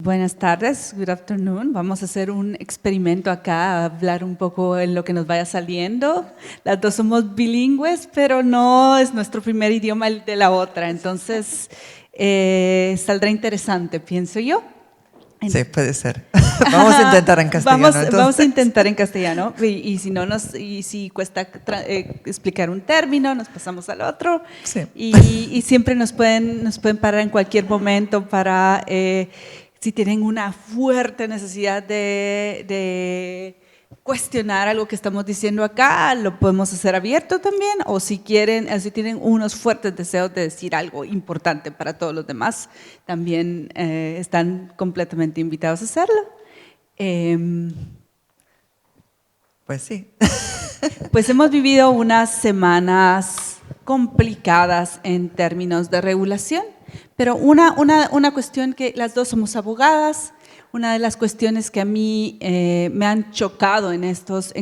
Buenas tardes, good afternoon. Vamos a hacer un experimento acá, a hablar un poco en lo que nos vaya saliendo. Las dos somos bilingües, pero no es nuestro primer idioma el de la otra, entonces saldrá interesante, pienso yo. Sí, puede ser. Vamos a intentar en castellano. Vamos a intentar en castellano y si no y si cuesta explicar un término, nos pasamos al otro. Sí. Y siempre nos pueden parar en cualquier momento para si tienen una fuerte necesidad de cuestionar algo que estamos diciendo acá, lo podemos hacer abierto también, o si quieren, si tienen unos fuertes deseos de decir algo importante para todos los demás, también están completamente invitados a hacerlo. Pues sí. Pues hemos vivido unas semanas complicadas en términos de regulación, pero una cuestión que las dos somos abogadas. Una de las cuestiones que a mí me han chocado en estos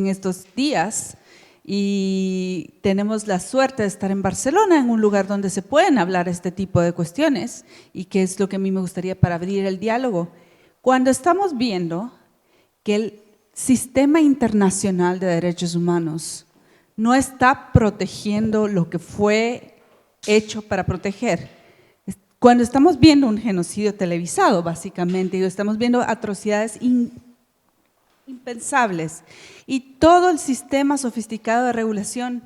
días, y tenemos la suerte de estar en Barcelona, en un lugar donde se pueden hablar este tipo de cuestiones, y que es lo que a mí me gustaría para abrir el diálogo. Cuando estamos viendo que el sistema internacional de derechos humanos no está protegiendo lo que fue hecho para proteger, cuando estamos viendo un genocidio televisado, básicamente, y estamos viendo atrocidades impensables, y todo el sistema sofisticado de regulación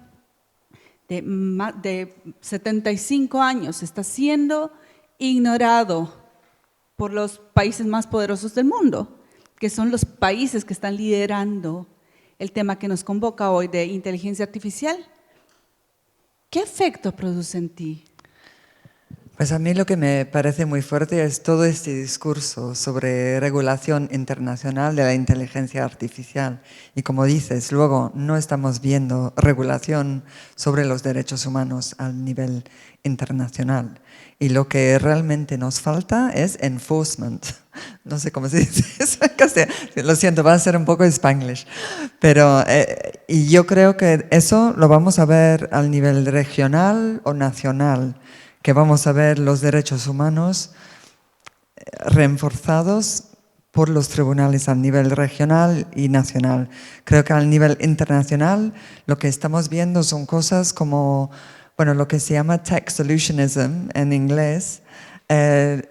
de 75 años está siendo ignorado por los países más poderosos del mundo, que son los países que están liderando el tema que nos convoca hoy de inteligencia artificial. ¿Qué efecto produce en ti? Pues a mí lo que me parece muy fuerte es todo este discurso sobre regulación internacional de la inteligencia artificial. Y como dices, luego no estamos viendo regulación sobre los derechos humanos a nivel internacional. Y lo que realmente nos falta es enforcement. No sé cómo se dice eso en castellano. Lo siento, va a ser un poco spanglish. Pero y yo creo que eso lo vamos a ver al nivel regional o nacional, que vamos a ver los derechos humanos reforzados por los tribunales a nivel regional y nacional. Creo que al nivel internacional lo que estamos viendo son cosas como, bueno, lo que se llama tech solutionism en inglés. He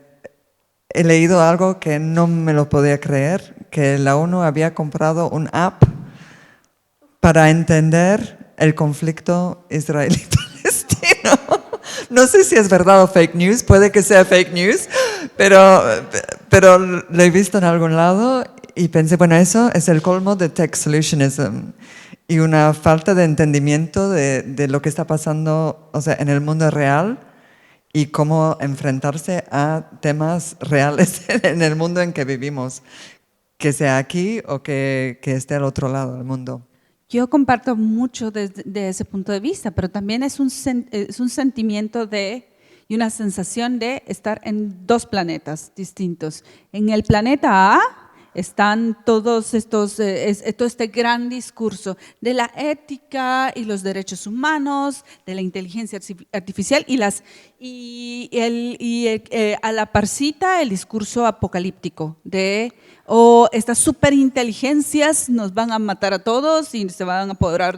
leído algo que no me lo podía creer, que la ONU había comprado un app para entender el conflicto israelí-palestino. No sé si es verdad o fake news, puede que sea fake news, pero lo he visto en algún lado y pensé, bueno, eso es el colmo de tech solutionism y una falta de entendimiento de lo que está pasando, o sea, en el mundo real y cómo enfrentarse a temas reales en el mundo en que vivimos, que sea aquí o que esté al otro lado del mundo. Yo comparto mucho de ese punto de vista, pero también es un sentimiento y una sensación de estar en dos planetas distintos. En el planeta A están todos estos, todo este gran discurso de la ética y los derechos humanos, de la inteligencia artificial a la parcita el discurso apocalíptico de estas superinteligencias nos van a matar a todos y se van a apoderar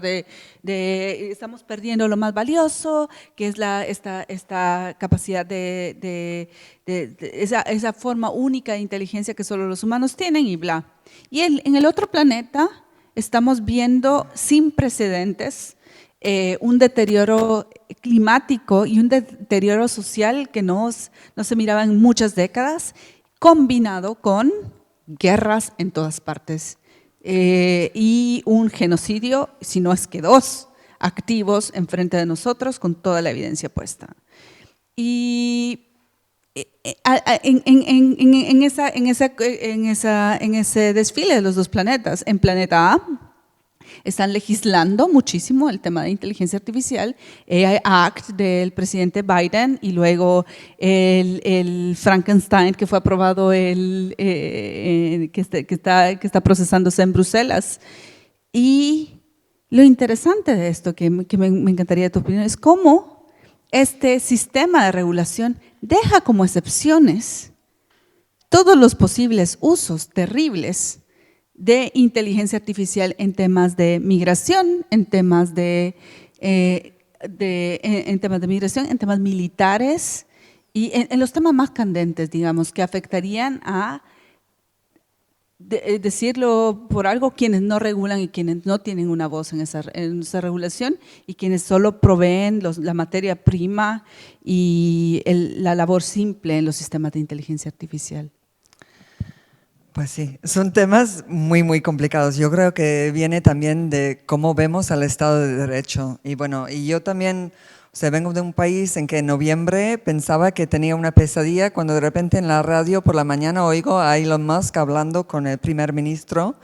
estamos perdiendo lo más valioso, que es esta capacidad esa forma única de inteligencia que solo los humanos tienen y bla. Y en el otro planeta estamos viendo sin precedentes un deterioro climático y un deterioro social que no se miraba en muchas décadas, combinado con guerras en todas partes y un genocidio, si no es que dos, activos enfrente de nosotros con toda la evidencia puesta. Y en ese desfile de los dos planetas, en planeta A están legislando muchísimo el tema de inteligencia artificial, AI Act del presidente Biden y luego el Frankenstein que fue aprobado, que está procesándose en Bruselas. Y lo interesante de esto, que me encantaría tu opinión, es cómo este sistema de regulación deja como excepciones todos los posibles usos terribles de inteligencia artificial en temas de migración, en temas en temas de migración, en temas militares y en los temas más candentes, digamos, que afectarían a, decirlo por algo, quienes no regulan y quienes no tienen una voz en esa regulación y quienes solo proveen la materia prima y la labor simple en los sistemas de inteligencia artificial. Pues sí, son temas muy, muy complicados. Yo creo que viene también de cómo vemos al Estado de Derecho. Y bueno, y yo también, o sea, vengo de un país en que en noviembre pensaba que tenía una pesadilla cuando de repente en la radio por la mañana oigo a Elon Musk hablando con el primer ministro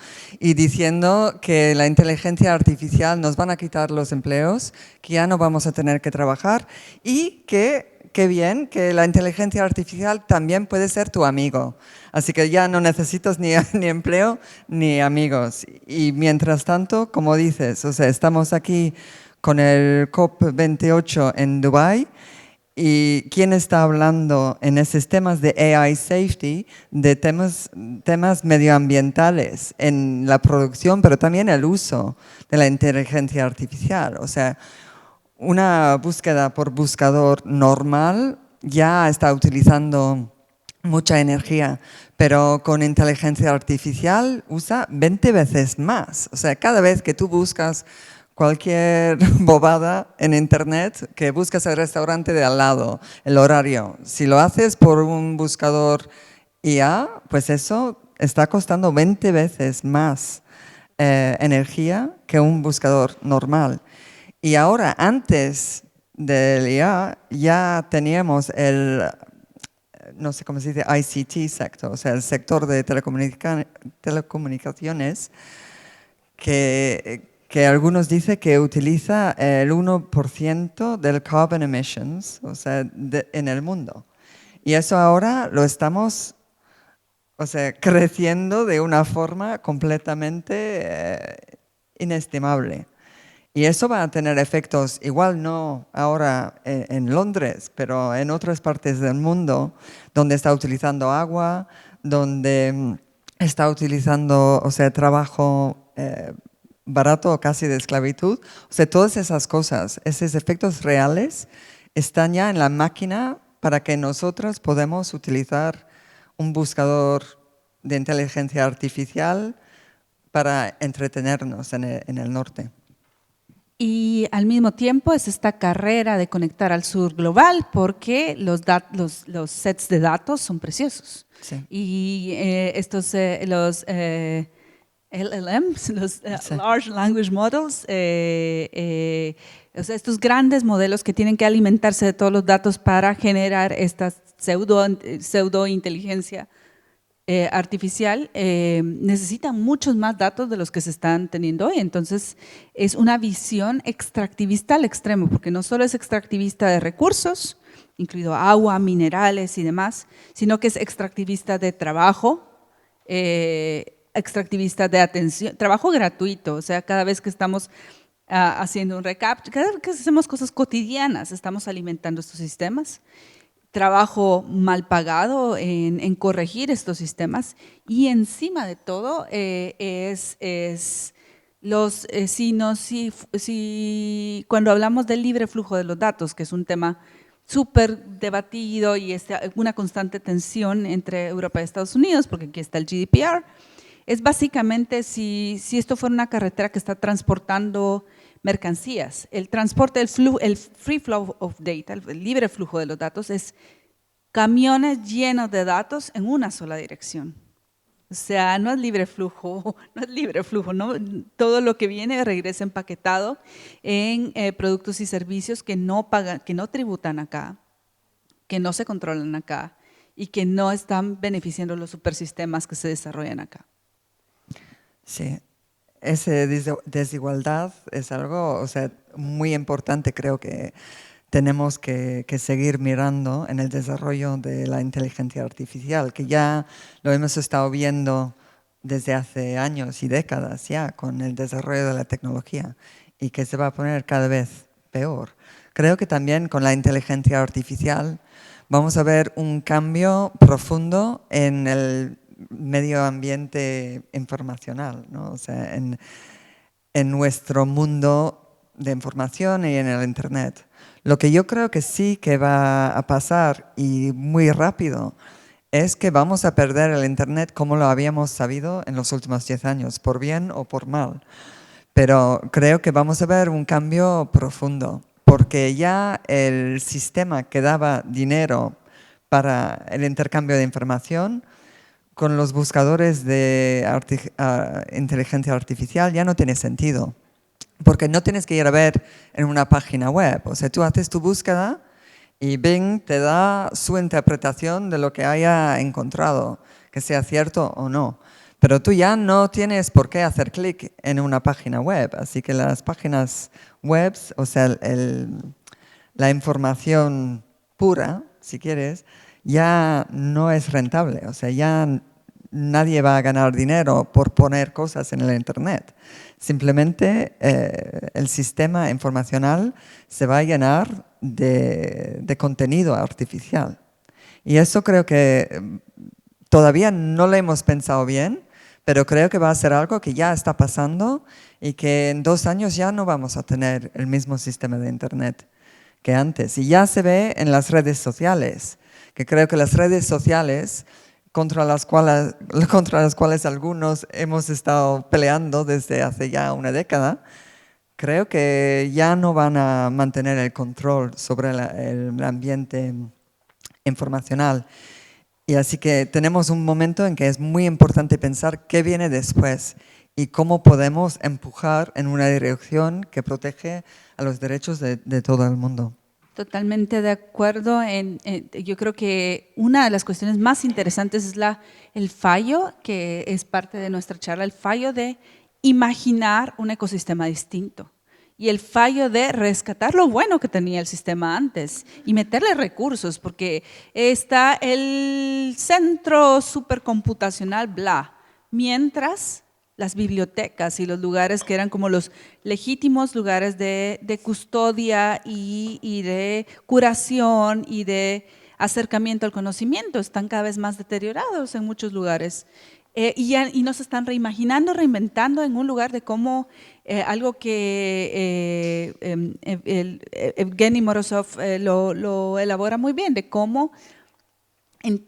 y diciendo que la inteligencia artificial nos van a quitar los empleos, que ya no vamos a tener que trabajar y que qué bien que la inteligencia artificial también puede ser tu amigo. Así que ya no necesitas ni empleo ni amigos. Y mientras tanto, como dices, o sea, estamos aquí con el COP28 en Dubái y ¿quién está hablando en esos temas de AI safety, de temas medioambientales en la producción, pero también el uso de la inteligencia artificial? O sea, una búsqueda por buscador normal ya está utilizando mucha energía, pero con inteligencia artificial usa 20 veces más. O sea, cada vez que tú buscas cualquier bobada en internet, que buscas el restaurante de al lado, el horario, si lo haces por un buscador IA, pues eso está costando 20 veces más energía que un buscador normal. Y ahora, antes del IA, ya teníamos no sé cómo se dice, ICT sector, o sea, el sector de telecomunicaciones, que algunos dicen que utiliza el 1% del carbon emissions, o sea, en el mundo. Y eso ahora lo estamos, o sea, creciendo de una forma completamente inestimable. Y eso va a tener efectos, igual no ahora en Londres, pero en otras partes del mundo, donde está utilizando agua, donde está utilizando, o sea, trabajo barato o casi de esclavitud. O sea, todas esas cosas, esos efectos reales están ya en la máquina para que nosotros podamos utilizar un buscador de inteligencia artificial para entretenernos en el norte. Y al mismo tiempo es esta carrera de conectar al sur global porque los sets de datos son preciosos. Sí. Y los LLMs, los Sí. Large Language Models, o sea, estos grandes modelos que tienen que alimentarse de todos los datos para generar esta pseudo inteligencia artificial, necesitan muchos más datos de los que se están teniendo hoy. Entonces, es una visión extractivista al extremo, porque no solo es extractivista de recursos, incluido agua, minerales y demás, sino que es extractivista de trabajo, extractivista de atención, trabajo gratuito. O sea, cada vez que estamos haciendo un recap, cada vez que hacemos cosas cotidianas, estamos alimentando estos sistemas. Trabajo mal pagado en corregir estos sistemas y encima de todo cuando hablamos del libre flujo de los datos, que es un tema súper debatido y una constante tensión entre Europa y Estados Unidos, porque aquí está el GDPR, es básicamente si esto fuera una carretera que está transportando mercancías. El transporte, el free flow of data, el libre flujo de los datos, es camiones llenos de datos en una sola dirección. O sea, no es libre flujo, ¿no? Todo lo que viene regresa empaquetado en productos y servicios que no pagan, que no tributan acá, que no se controlan acá y que no están beneficiando los supersistemas que se desarrollan acá. Sí. Esa desigualdad es algo, o sea, muy importante. Creo que tenemos que seguir mirando en el desarrollo de la inteligencia artificial, que ya lo hemos estado viendo desde hace años y décadas ya con el desarrollo de la tecnología y que se va a poner cada vez peor. Creo que también con la inteligencia artificial vamos a ver un cambio profundo en el medio ambiente informacional, ¿no? O sea, en nuestro mundo de información y en el Internet. Lo que yo creo que sí que va a pasar, y muy rápido, es que vamos a perder el Internet como lo habíamos sabido en los últimos 10 años, por bien o por mal. Pero creo que vamos a ver un cambio profundo, porque ya el sistema que daba dinero para el intercambio de información con los buscadores de inteligencia artificial ya no tiene sentido, porque no tienes que ir a ver en una página web. O sea, tú haces tu búsqueda y Bing te da su interpretación de lo que haya encontrado, que sea cierto o no. Pero tú ya no tienes por qué hacer clic en una página web. Así que las páginas web, o sea, la información pura, si quieres, ya no es rentable. O sea, ya nadie va a ganar dinero por poner cosas en el Internet. Simplemente el sistema informacional se va a llenar de contenido artificial. Y eso creo que todavía no lo hemos pensado bien, pero creo que va a ser algo que ya está pasando y que en 2 años ya no vamos a tener el mismo sistema de Internet que antes. Y ya se ve en las redes sociales, que creo que las redes sociales contra las cuales algunos hemos estado peleando desde hace ya una década, creo que ya no van a mantener el control sobre el ambiente informacional. Y así que tenemos un momento en que es muy importante pensar qué viene después y cómo podemos empujar en una dirección que protege a los derechos de todo el mundo. Totalmente de acuerdo. Yo creo que una de las cuestiones más interesantes es el fallo, que es parte de nuestra charla, el fallo de imaginar un ecosistema distinto y el fallo de rescatar lo bueno que tenía el sistema antes y meterle recursos, porque está el centro supercomputacional, bla, mientras las bibliotecas y los lugares que eran como los legítimos lugares de custodia y de curación y de acercamiento al conocimiento están cada vez más deteriorados en muchos lugares. Y nos están reimaginando, reinventando en un lugar de cómo algo que Evgeny Morozov lo elabora muy bien, de cómo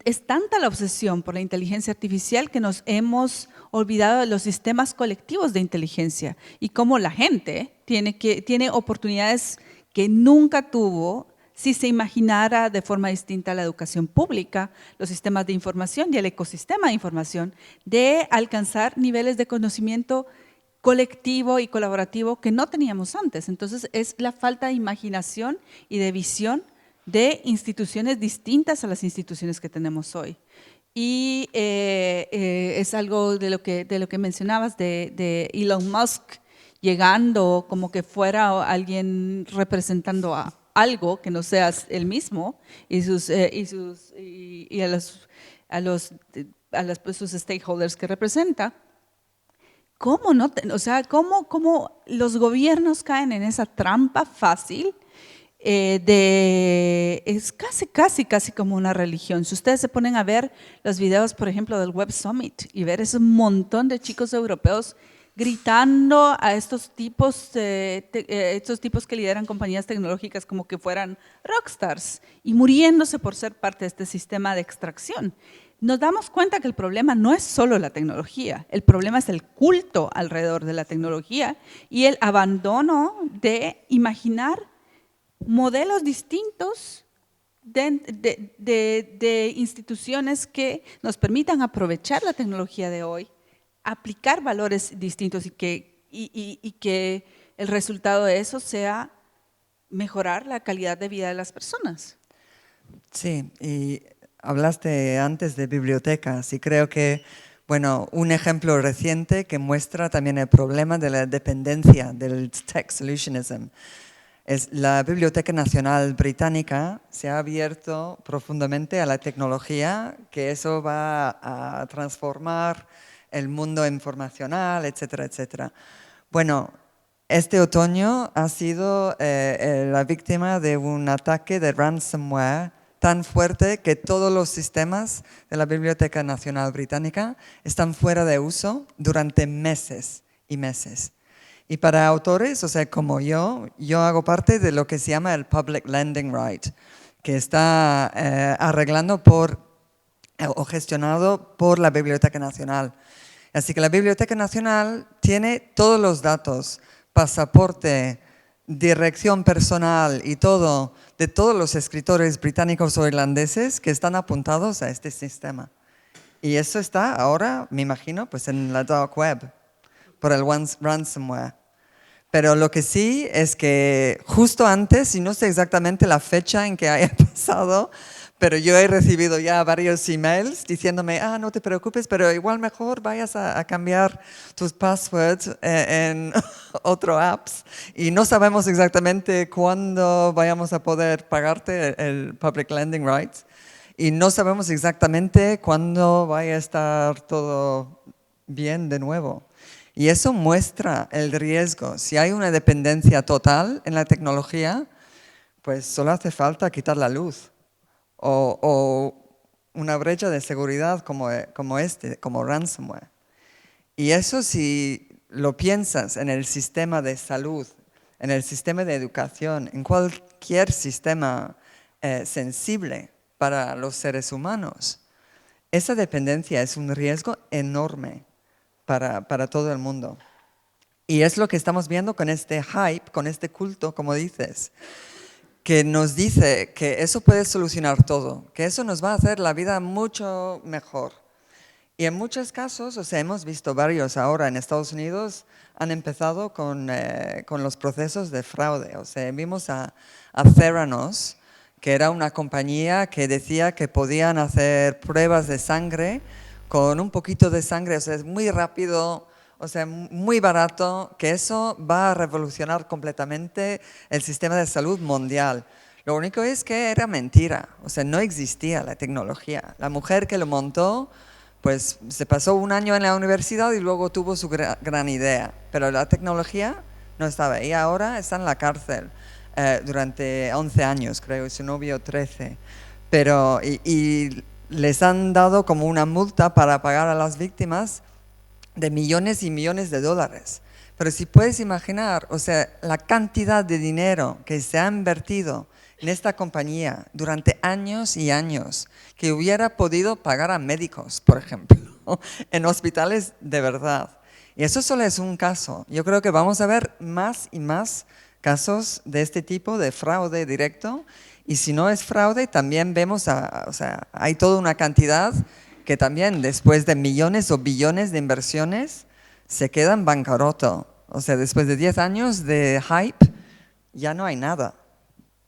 es tanta la obsesión por la inteligencia artificial que nos hemos olvidado de los sistemas colectivos de inteligencia y cómo la gente tiene oportunidades que nunca tuvo si se imaginara de forma distinta la educación pública, los sistemas de información y el ecosistema de información, de alcanzar niveles de conocimiento colectivo y colaborativo que no teníamos antes. Entonces, es la falta de imaginación y de visión de instituciones distintas a las instituciones que tenemos hoy. Y es algo de lo que mencionabas de Elon Musk llegando como que fuera alguien representando a algo que no seas él mismo y pues, sus stakeholders que representa. ¿Cómo no? ¿Cómo los gobiernos caen en esa trampa fácil? Es casi como una religión. Si ustedes se ponen a ver los videos, por ejemplo, del Web Summit y ver ese montón de chicos europeos gritando a estos tipos que lideran compañías tecnológicas como que fueran rockstars y muriéndose por ser parte de este sistema de extracción, nos damos cuenta que el problema no es solo la tecnología, el problema es el culto alrededor de la tecnología y el abandono de imaginar modelos distintos de instituciones que nos permitan aprovechar la tecnología de hoy, aplicar valores distintos y que el resultado de eso sea mejorar la calidad de vida de las personas. Sí, y hablaste antes de bibliotecas y creo que, bueno, un ejemplo reciente que muestra también el problema de la dependencia del tech solutionism. Es la Biblioteca Nacional Británica se ha abierto profundamente a la tecnología, que eso va a transformar el mundo informacional, etcétera, etcétera. Bueno, este otoño ha sido la víctima de un ataque de ransomware tan fuerte que todos los sistemas de la Biblioteca Nacional Británica están fuera de uso durante meses y meses. Y para autores, o sea, como yo hago parte de lo que se llama el Public Lending Right, que está arreglando o gestionado por la Biblioteca Nacional. Así que la Biblioteca Nacional tiene todos los datos, pasaporte, dirección personal y todo de todos los escritores británicos o irlandeses que están apuntados a este sistema. Y eso está ahora, me imagino, pues en la dark web, por el ransomware. Pero lo que sí es que justo antes, y no sé exactamente la fecha en que haya pasado, pero yo he recibido ya varios emails diciéndome, no te preocupes, pero igual mejor vayas a cambiar tus passwords en otro apps. Y no sabemos exactamente cuándo vayamos a poder pagarte el Public Lending Rights. Y no sabemos exactamente cuándo vaya a estar todo bien de nuevo. Y eso muestra el riesgo. Si hay una dependencia total en la tecnología, pues solo hace falta quitar la luz. O una brecha de seguridad como ransomware. Y eso, si lo piensas en el sistema de salud, en el sistema de educación, en cualquier sistema sensible para los seres humanos, esa dependencia es un riesgo enorme para todo el mundo. Y es lo que estamos viendo con este hype, con este culto, como dices, que nos dice que eso puede solucionar todo, que eso nos va a hacer la vida mucho mejor. Y en muchos casos, o sea, hemos visto varios ahora en Estados Unidos, han empezado con los procesos de fraude. O sea, vimos a Theranos, que era una compañía que decía que podían hacer pruebas de sangre con un poquito de sangre, o sea, es muy rápido, o sea, muy barato, que eso va a revolucionar completamente el sistema de salud mundial. Lo único es que era mentira, o sea, no existía la tecnología. La mujer que lo montó, pues se pasó un año en la universidad y luego tuvo su gran idea, pero la tecnología no estaba. Y ahora está en la cárcel durante 11 años, creo, y su novio 13. Pero, y les han dado como una multa para pagar a las víctimas de millones y millones de dólares. Pero si puedes imaginar, o sea, la cantidad de dinero que se ha invertido en esta compañía durante años y años, que hubiera podido pagar a médicos, por ejemplo, en hospitales de verdad. Y eso solo es un caso. Yo creo que vamos a ver más y más casos de este tipo de fraude directo. Y si no es fraude, también vemos, o sea, hay toda una cantidad que también después de millones o billones de inversiones se queda en bancarrota. O sea, después de 10 años de hype, ya no hay nada.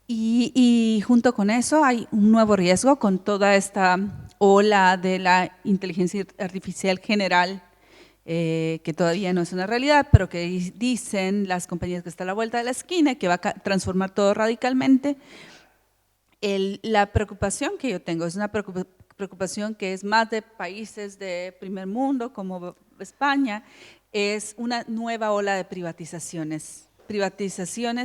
Y junto con eso hay un nuevo riesgo con toda esta ola de la inteligencia artificial general, que todavía no es una realidad, pero que dicen las compañías que está a la vuelta de la esquina, que va a transformar todo radicalmente. La preocupación que yo tengo es una preocupación que es más de países de primer mundo como España, es una nueva ola de privatizaciones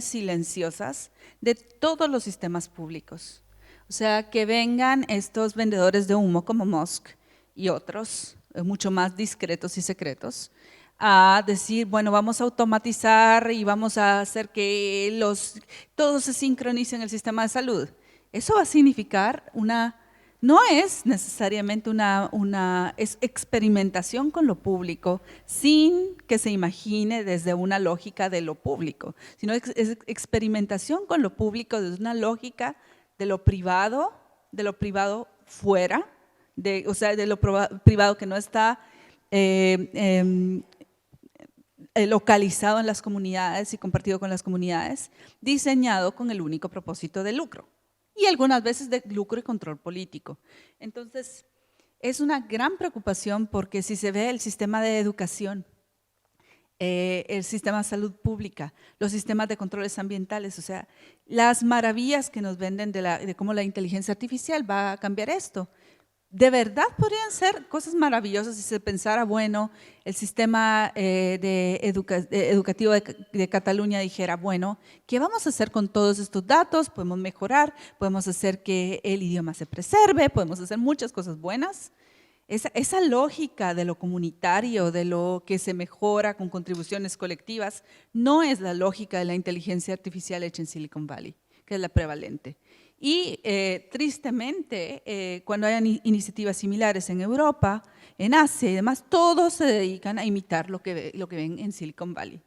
silenciosas de todos los sistemas públicos. O sea, que vengan estos vendedores de humo como Musk y otros, mucho más discretos y secretos, a decir, bueno, vamos a automatizar y vamos a hacer que todo se sincronice en el sistema de salud. Eso va a significar no es necesariamente una experimentación con lo público, sin que se imagine desde una lógica de lo público, sino es experimentación con lo público desde una lógica de lo privado fuera, o sea, de lo privado que no está localizado en las comunidades y compartido con las comunidades, diseñado con el único propósito de lucro. Y algunas veces de lucro y control político. Entonces, es una gran preocupación porque si se ve el sistema de educación, el sistema de salud pública, los sistemas de controles ambientales, o sea, las maravillas que nos venden de cómo la inteligencia artificial va a cambiar esto. de verdad podrían ser cosas maravillosas si se pensara, bueno, el sistema educativo de Cataluña dijera, bueno, ¿qué vamos a hacer con todos estos datos? Podemos mejorar, podemos hacer que el idioma se preserve, podemos hacer muchas cosas buenas. Esa lógica de lo comunitario, de lo que se mejora con contribuciones colectivas, no es la lógica de la inteligencia artificial hecha en Silicon Valley, que es la prevalente. Y tristemente, cuando hay iniciativas similares en Europa, en Asia y demás, todos se dedican a imitar lo que ven en Silicon Valley,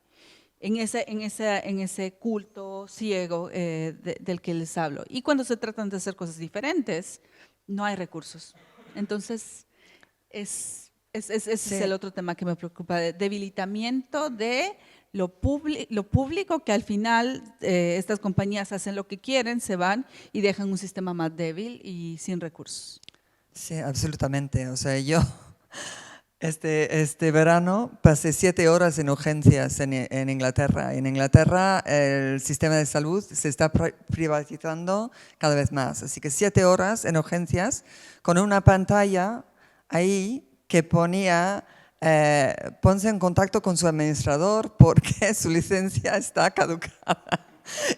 en ese culto ciego del que les hablo. Y cuando se tratan de hacer cosas diferentes, no hay recursos. Entonces, ese es el otro tema que me preocupa, de debilitamiento de lo público, que al final estas compañías hacen lo que quieren, se van y dejan un sistema más débil y sin recursos. Sí, absolutamente. O sea, yo este verano pasé 7 horas en urgencias en Inglaterra. En Inglaterra el sistema de salud se está privatizando cada vez más. Así que 7 horas en urgencias con una pantalla ahí que ponía ponse en contacto con su administrador porque su licencia está caducada.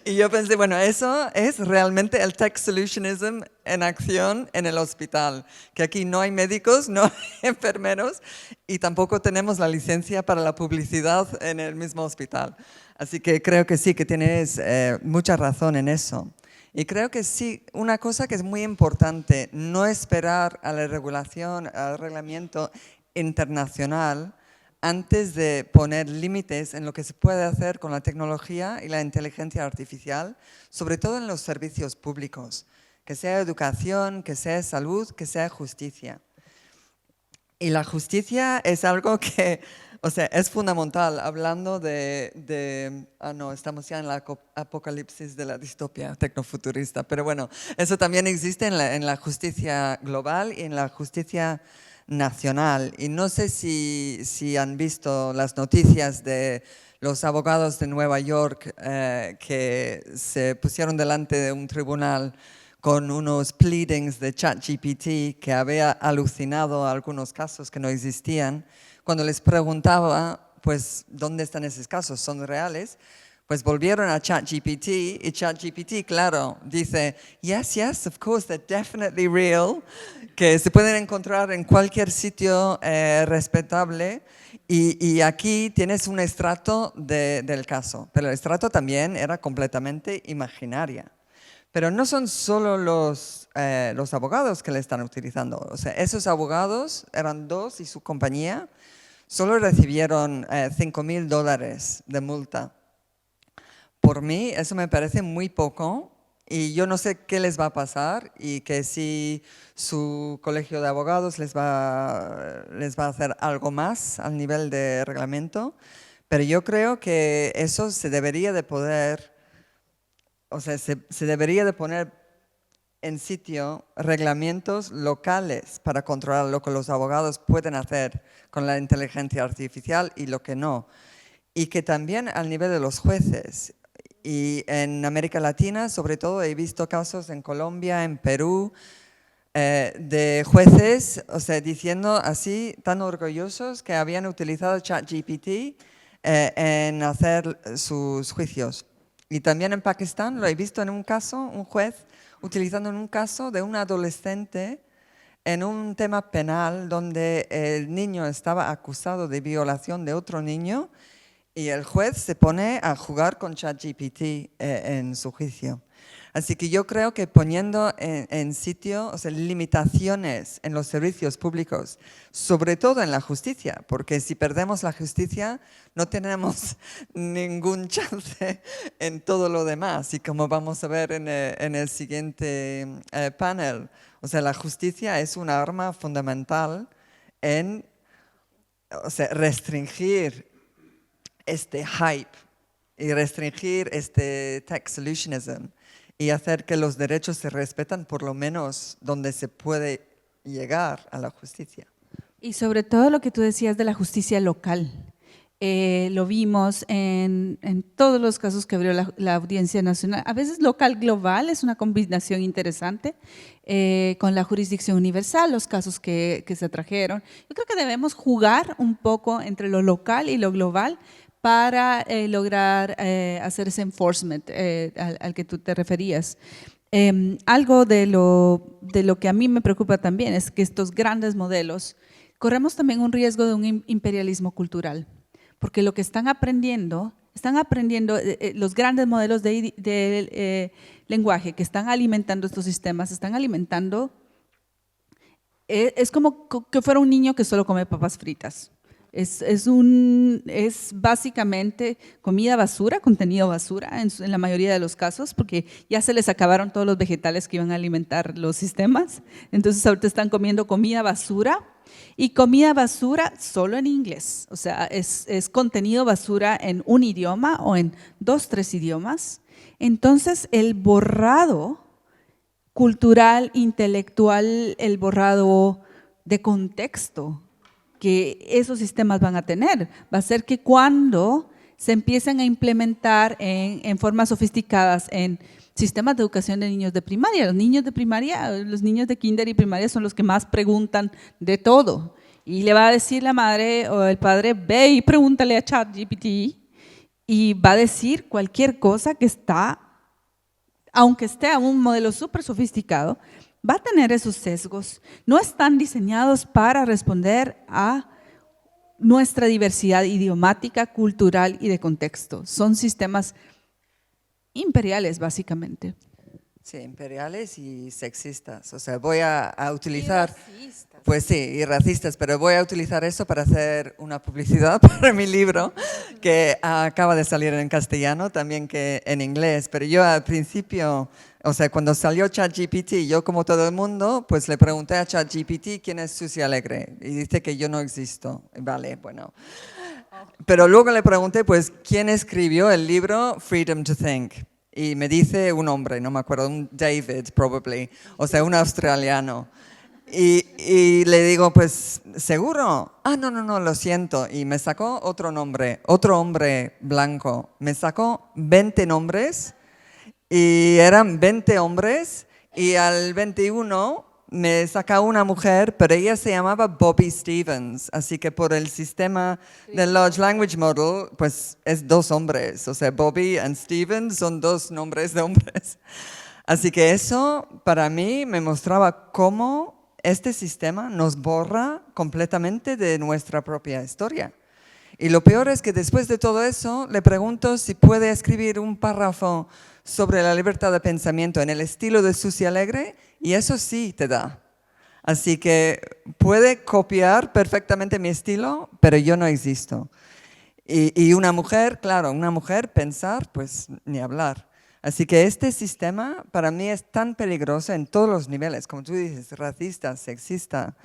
Y yo pensé, bueno, eso es realmente el tech solutionism en acción en el hospital, que aquí no hay médicos, no hay enfermeros y tampoco tenemos la licencia para la publicidad en el mismo hospital. Así que creo que sí, que tienes mucha razón en eso. Y creo que sí, una cosa que es muy importante, no esperar a la regulación, al reglamento internacional antes de poner límites en lo que se puede hacer con la tecnología y la inteligencia artificial, sobre todo en los servicios públicos, que sea educación, que sea salud, que sea justicia. Y la justicia es algo que, o sea, es fundamental, hablando no, estamos ya en la apocalipsis de la distopia tecnofuturista, pero bueno, eso también existe en la justicia global y en la justicia nacional. Y no sé si han visto las noticias de los abogados de Nueva York que se pusieron delante de un tribunal con unos pleadings de ChatGPT que había alucinado algunos casos que no existían. Cuando les preguntaba, pues, ¿dónde están esos casos? ¿Son reales? Pues volvieron a ChatGPT y ChatGPT, claro, dice, yes, of course, they're definitely real, que se pueden encontrar en cualquier sitio respetable y aquí tienes un extracto del caso, pero el extracto también era completamente imaginaria. Pero no son solo los abogados que le están utilizando, o sea, esos abogados eran 2 y su compañía solo recibieron $5,000 de multa. Por mí eso me parece muy poco y yo no sé qué les va a pasar y que si su colegio de abogados les va a hacer algo más al nivel de reglamento, pero yo creo que eso se debería de poder, o sea, se debería de poner en sitio reglamentos locales para controlar lo que los abogados pueden hacer con la inteligencia artificial y lo que no. Y que también al nivel de los jueces. Y en América Latina, sobre todo, he visto casos en Colombia, en Perú, de jueces, o sea, diciendo así, tan orgullosos que habían utilizado ChatGPT en hacer sus juicios. Y también en Pakistán lo he visto en un caso, un juez utilizando en un caso de un adolescente en un tema penal donde el niño estaba acusado de violación de otro niño y el juez se pone a jugar con ChatGPT en su juicio. Así que yo creo que poniendo en sitio, o sea, limitaciones en los servicios públicos, sobre todo en la justicia, porque si perdemos la justicia no tenemos ningún chance en todo lo demás. Y como vamos a ver en el siguiente panel, o sea, la justicia es una arma fundamental en, o sea, restringir este hype y restringir este tech solutionism y hacer que los derechos se respetan por lo menos donde se puede llegar a la justicia. Y sobre todo lo que tú decías de la justicia local. Lo vimos en todos los casos que abrió la Audiencia Nacional. A veces local global es una combinación interesante con la jurisdicción universal, los casos que se trajeron. Yo creo que debemos jugar un poco entre lo local y lo global para lograr hacer ese enforcement al que tú te referías. Algo de lo que a mí me preocupa también es que estos grandes modelos, corremos también un riesgo de un imperialismo cultural, porque lo que están aprendiendo los grandes modelos de lenguaje que están alimentando estos sistemas, están alimentando, es como que fuera un niño que solo come papas fritas. Es básicamente comida basura, contenido basura en la mayoría de los casos, porque ya se les acabaron todos los vegetales que iban a alimentar los sistemas. Entonces ahorita están comiendo comida basura y comida basura solo en inglés. O sea, es contenido basura en un idioma o en 2, 3 idiomas. Entonces el borrado cultural, intelectual, el borrado de contexto que esos sistemas van a tener. Va a ser que cuando se empiecen a implementar en formas sofisticadas en sistemas de educación de niños de primaria, los niños de kinder y primaria son los que más preguntan de todo. Y le va a decir la madre o el padre, ve y pregúntale a ChatGPT y va a decir cualquier cosa que está, aunque esté a un modelo súper sofisticado, va a tener esos sesgos. No están diseñados para responder a nuestra diversidad idiomática, cultural y de contexto. Son sistemas imperiales, básicamente. Sí, imperiales y sexistas. O sea, voy a utilizar… Y racistas. Pues sí, y racistas, pero voy a utilizar eso para hacer una publicidad para mi libro, que acaba de salir en castellano, también que en inglés. Pero yo al principio, o sea, cuando salió ChatGPT, yo como todo el mundo, pues le pregunté a ChatGPT quién es Susi Alegre. Y dice que yo no existo. Vale, bueno. Pero luego le pregunté, pues, ¿quién escribió el libro Freedom to Think? Y me dice un hombre, no me acuerdo, un David, probably, o sea, un australiano. Y le digo, pues, ¿seguro? Ah, no, lo siento. Y me sacó otro nombre, otro hombre blanco. Me sacó 20 nombres y eran 20 hombres y al 21 me saca una mujer, pero ella se llamaba Bobby Stevens. Así que por el sistema del Large Language Model, pues es 2 hombres. O sea, Bobby y Stevens son 2 nombres de hombres. Así que eso para mí me mostraba cómo este sistema nos borra completamente de nuestra propia historia. Y lo peor es que después de todo eso le pregunto si puede escribir un párrafo sobre la libertad de pensamiento en el estilo de Susi Alegre y eso sí te da. Así que puede copiar perfectamente mi estilo, pero yo no existo. Y una mujer, claro, una mujer pensar, pues ni hablar. Así que este sistema para mí es tan peligroso en todos los niveles, como tú dices, racista, sexista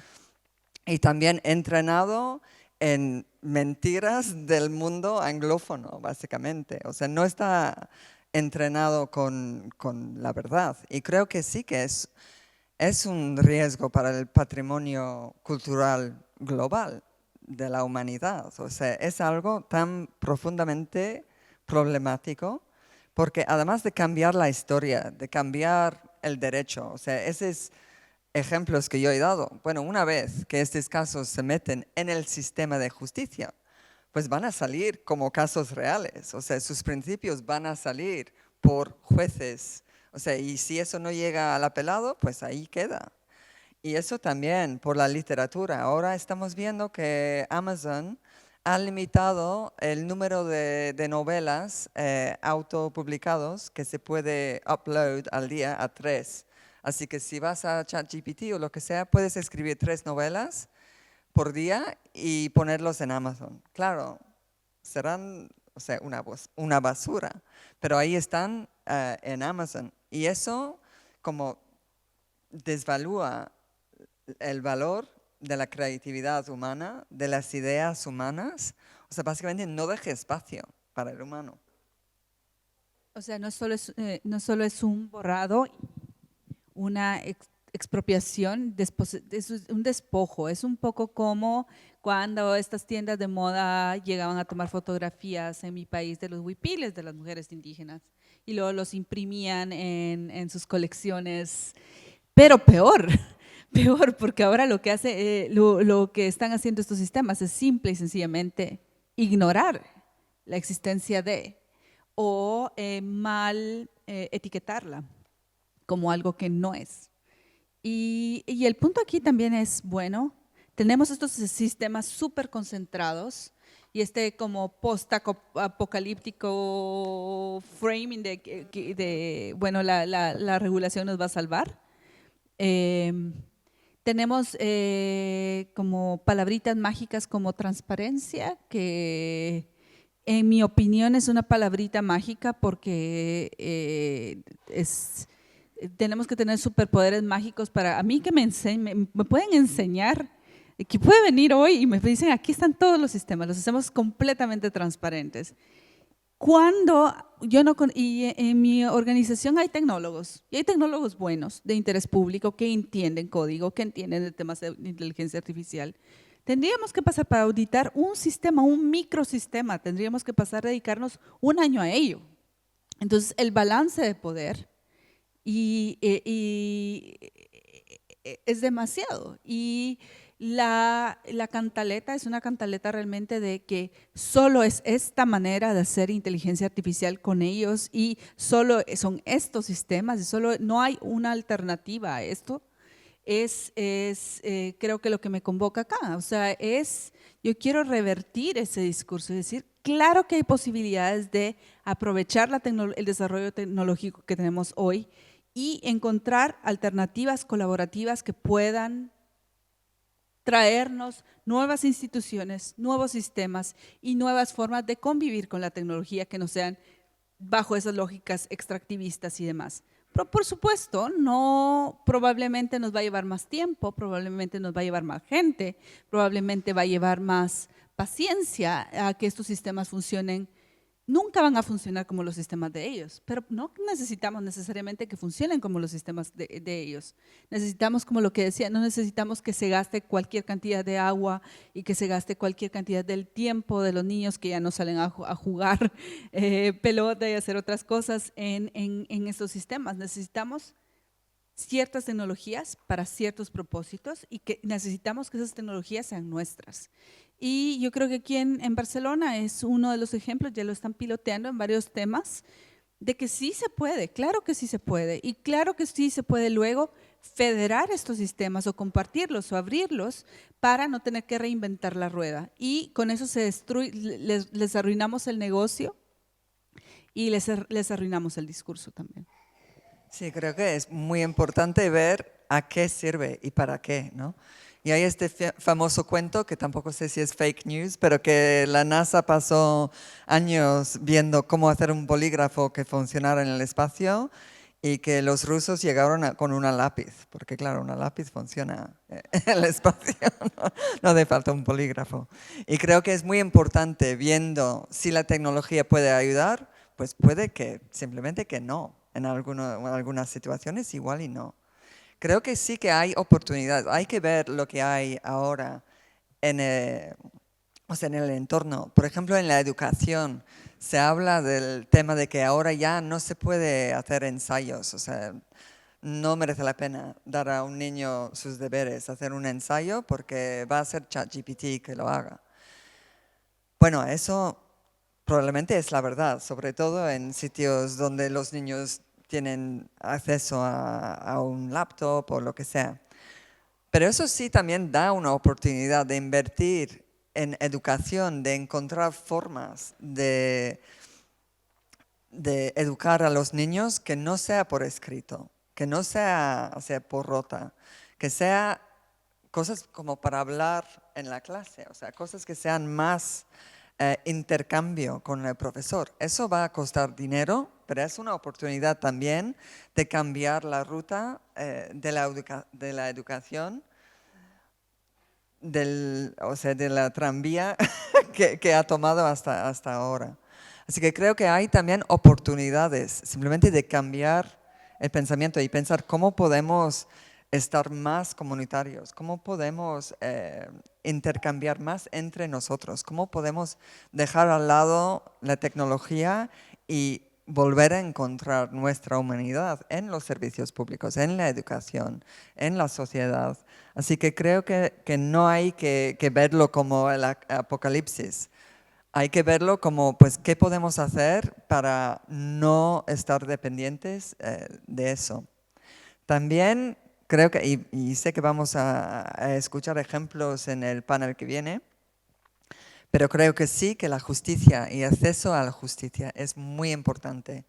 y también entrenado en mentiras del mundo anglófono, básicamente. O sea, no está entrenado con la verdad. Y creo que sí que es un riesgo para el patrimonio cultural global de la humanidad. O sea, es algo tan profundamente problemático porque además de cambiar la historia, de cambiar el derecho, o sea, esos ejemplos que yo he dado, bueno, una vez que estos casos se meten en el sistema de justicia, pues van a salir como casos reales, o sea, sus principios van a salir por jueces, o sea, y si eso no llega al apelado, pues ahí queda. Y eso también por la literatura. Ahora estamos viendo que Amazon ha limitado el número de novelas autopublicados que se puede upload al día a 3. Así que si vas a ChatGPT o lo que sea, puedes escribir 3 novelas por día y ponerlos en Amazon. Claro, serán, o sea, una basura, pero ahí están en Amazon. Y eso como desvalúa el valor de la creatividad humana, de las ideas humanas. O sea, básicamente no deja espacio para el humano. O sea, no solo es un borrado, una expropiación, es un despojo, es un poco como cuando estas tiendas de moda llegaban a tomar fotografías en mi país de los huipiles de las mujeres indígenas y luego los imprimían en sus colecciones, pero peor, peor, porque ahora lo que lo que están haciendo estos sistemas es simple y sencillamente ignorar la existencia de o mal etiquetarla como algo que no es. Y el punto aquí también es, bueno, tenemos estos sistemas súper concentrados y este como post-apocalíptico framing bueno, la regulación nos va a salvar. Tenemos como palabritas mágicas como transparencia, que en mi opinión es una palabrita mágica porque tenemos que tener superpoderes mágicos para, a mí que me pueden enseñar, que puede venir hoy y me dicen, aquí están todos los sistemas, los hacemos completamente transparentes. Cuando yo no, y en mi organización hay tecnólogos, y hay tecnólogos buenos de interés público que entienden código, que entienden de temas de inteligencia artificial. Tendríamos que pasar para auditar un sistema, un microsistema, tendríamos que pasar a dedicarnos un año a ello. Entonces, el balance de poder es demasiado. Y la cantaleta es una cantaleta realmente de que solo es esta manera de hacer inteligencia artificial con ellos y solo son estos sistemas y solo no hay una alternativa a esto. Creo que lo que me convoca acá, o sea, yo quiero revertir ese discurso y decir, claro que hay posibilidades de aprovechar el desarrollo tecnológico que tenemos hoy y encontrar alternativas colaborativas que puedan traernos nuevas instituciones, nuevos sistemas y nuevas formas de convivir con la tecnología que no sean bajo esas lógicas extractivistas y demás. Pero por supuesto, probablemente nos va a llevar más tiempo, probablemente nos va a llevar más gente, probablemente va a llevar más paciencia a que estos sistemas funcionen. Nunca van a funcionar como los sistemas de ellos, pero no necesitamos necesariamente que funcionen como los sistemas de ellos. Necesitamos, como lo que decía, no necesitamos que se gaste cualquier cantidad de agua y que se gaste cualquier cantidad del tiempo de los niños que ya no salen a jugar pelota y hacer otras cosas en estos sistemas. Necesitamos ciertas tecnologías para ciertos propósitos y que necesitamos que esas tecnologías sean nuestras. Y yo creo que aquí en Barcelona es uno de los ejemplos, ya lo están piloteando en varios temas, de que sí se puede, claro que sí se puede, y claro que sí se puede luego federar estos sistemas o compartirlos o abrirlos para no tener que reinventar la rueda. Y con eso les arruinamos el negocio y les arruinamos el discurso también. Sí, creo que es muy importante ver a qué sirve y para qué, ¿no? Y hay este famoso cuento, que tampoco sé si es fake news, pero que la NASA pasó años viendo cómo hacer un bolígrafo que funcionara en el espacio y que los rusos llegaron con una lápiz, porque claro, una lápiz funciona en el espacio, no hace falta un bolígrafo. Y creo que es muy importante viendo si la tecnología puede ayudar, pues puede que simplemente que no. En algunas situaciones igual y no. Creo que sí que hay oportunidades. Hay que ver lo que hay ahora en el entorno. Por ejemplo, en la educación se habla del tema de que ahora ya no se puede hacer ensayos. O sea, no merece la pena dar a un niño sus deberes, hacer un ensayo, porque va a ser ChatGPT que lo haga. Bueno, eso probablemente es la verdad, sobre todo en sitios donde los niños tienen acceso a un laptop o lo que sea. Pero eso sí también da una oportunidad de invertir en educación, de encontrar formas de educar a los niños que no sea por escrito, que no sea, por rota, que sea cosas como para hablar en la clase, o sea, cosas que sean más intercambio con el profesor. Eso va a costar dinero, pero es una oportunidad también de cambiar la ruta de la educación, de la tranvía que ha tomado hasta ahora. Así que creo que hay también oportunidades simplemente de cambiar el pensamiento y pensar cómo podemos estar más comunitarios, cómo podemos intercambiar más entre nosotros, cómo podemos dejar al lado la tecnología y volver a encontrar nuestra humanidad en los servicios públicos, en la educación, en la sociedad. Así que creo que no hay que verlo como el apocalipsis. Hay que verlo como, pues, ¿qué podemos hacer para no estar dependientes de eso? También creo que, y sé que vamos a escuchar ejemplos en el panel que viene, pero creo que sí que la justicia y acceso a la justicia es muy importante,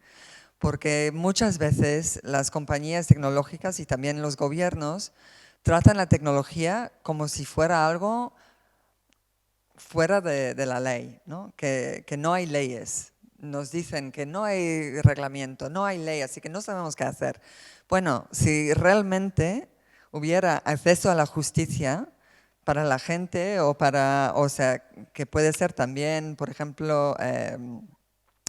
porque muchas veces las compañías tecnológicas y también los gobiernos tratan la tecnología como si fuera algo fuera de la ley, ¿no? Que no hay leyes. Nos dicen que no hay reglamento, no hay ley, así que no sabemos qué hacer. Bueno, si realmente hubiera acceso a la justicia para la gente o sea, que puede ser también, por ejemplo,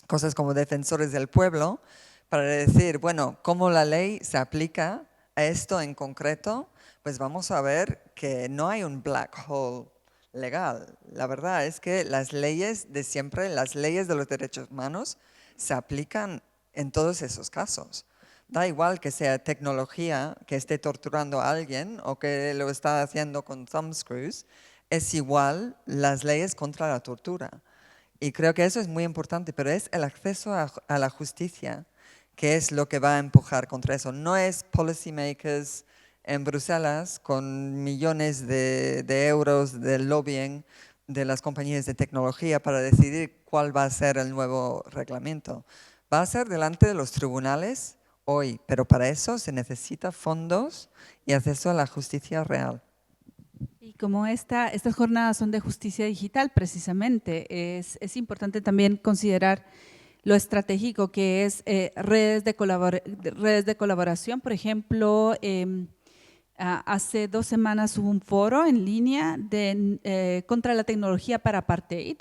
cosas como defensores del pueblo, para decir, bueno, cómo la ley se aplica a esto en concreto, pues vamos a ver que no hay un black hole legal. La verdad es que las leyes de siempre, las leyes de los derechos humanos, se aplican en todos esos casos. Da igual que sea tecnología que esté torturando a alguien o que lo está haciendo con thumbscrews, es igual las leyes contra la tortura. Y creo que eso es muy importante, pero es el acceso a la justicia que es lo que va a empujar contra eso. No es policymakers en Bruselas con millones de euros de lobbying de las compañías de tecnología para decidir cuál va a ser el nuevo reglamento. Va a ser delante de los tribunales hoy, pero para eso se necesita fondos y acceso a la justicia real. Y como estas jornadas son de justicia digital, precisamente, es importante también considerar lo estratégico que es redes de colaboración. Por ejemplo, hace 2 semanas hubo un foro en línea contra la tecnología para apartheid,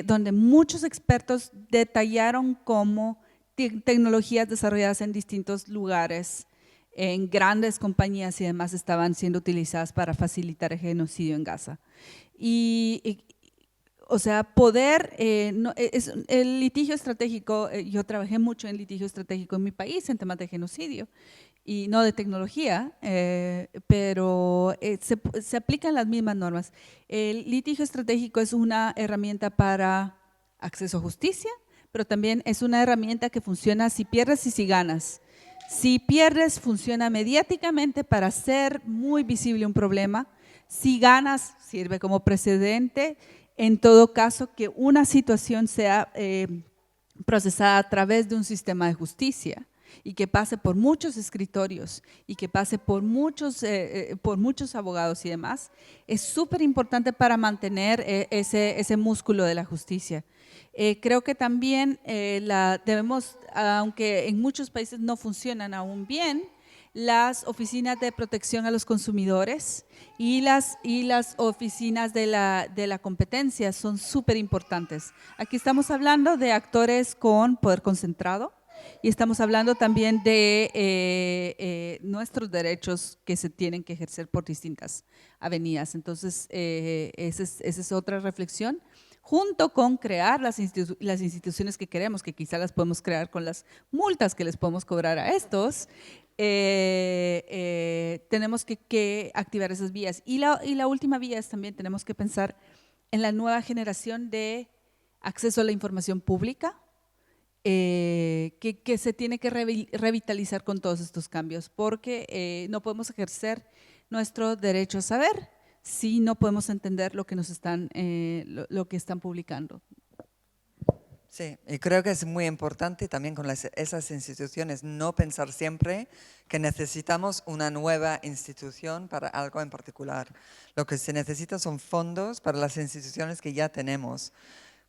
donde muchos expertos detallaron cómo tecnologías desarrolladas en distintos lugares, en grandes compañías y demás, estaban siendo utilizadas para facilitar el genocidio en Gaza. O sea, el litigio estratégico, yo trabajé mucho en litigio estratégico en mi país en temas de genocidio y no de tecnología, pero se aplican las mismas normas. El litigio estratégico es una herramienta para acceso a justicia, pero también es una herramienta que funciona si pierdes y si ganas. Si pierdes, funciona mediáticamente para hacer muy visible un problema. Si ganas, sirve como precedente. En todo caso, que una situación sea procesada a través de un sistema de justicia y que pase por muchos escritorios y que pase por muchos abogados y demás, es súper importante para mantener ese músculo de la justicia. Creo que también debemos, aunque en muchos países no funcionan aún bien, las oficinas de protección a los consumidores y las oficinas de la competencia son súper importantes. Aquí estamos hablando de actores con poder concentrado y estamos hablando también de nuestros derechos que se tienen que ejercer por distintas avenidas. Entonces, esa es otra reflexión, junto con crear las instituciones que queremos, que quizá las podemos crear con las multas que les podemos cobrar a estos. Tenemos que activar esas vías. Y la última vía es también tenemos que pensar en la nueva generación de acceso a la información pública, que se tiene que revitalizar con todos estos cambios, porque no podemos ejercer nuestro derecho a saber si no podemos entender lo que nos están publicando. Sí, y creo que es muy importante también con esas instituciones no pensar siempre que necesitamos una nueva institución para algo en particular. Lo que se necesita son fondos para las instituciones que ya tenemos,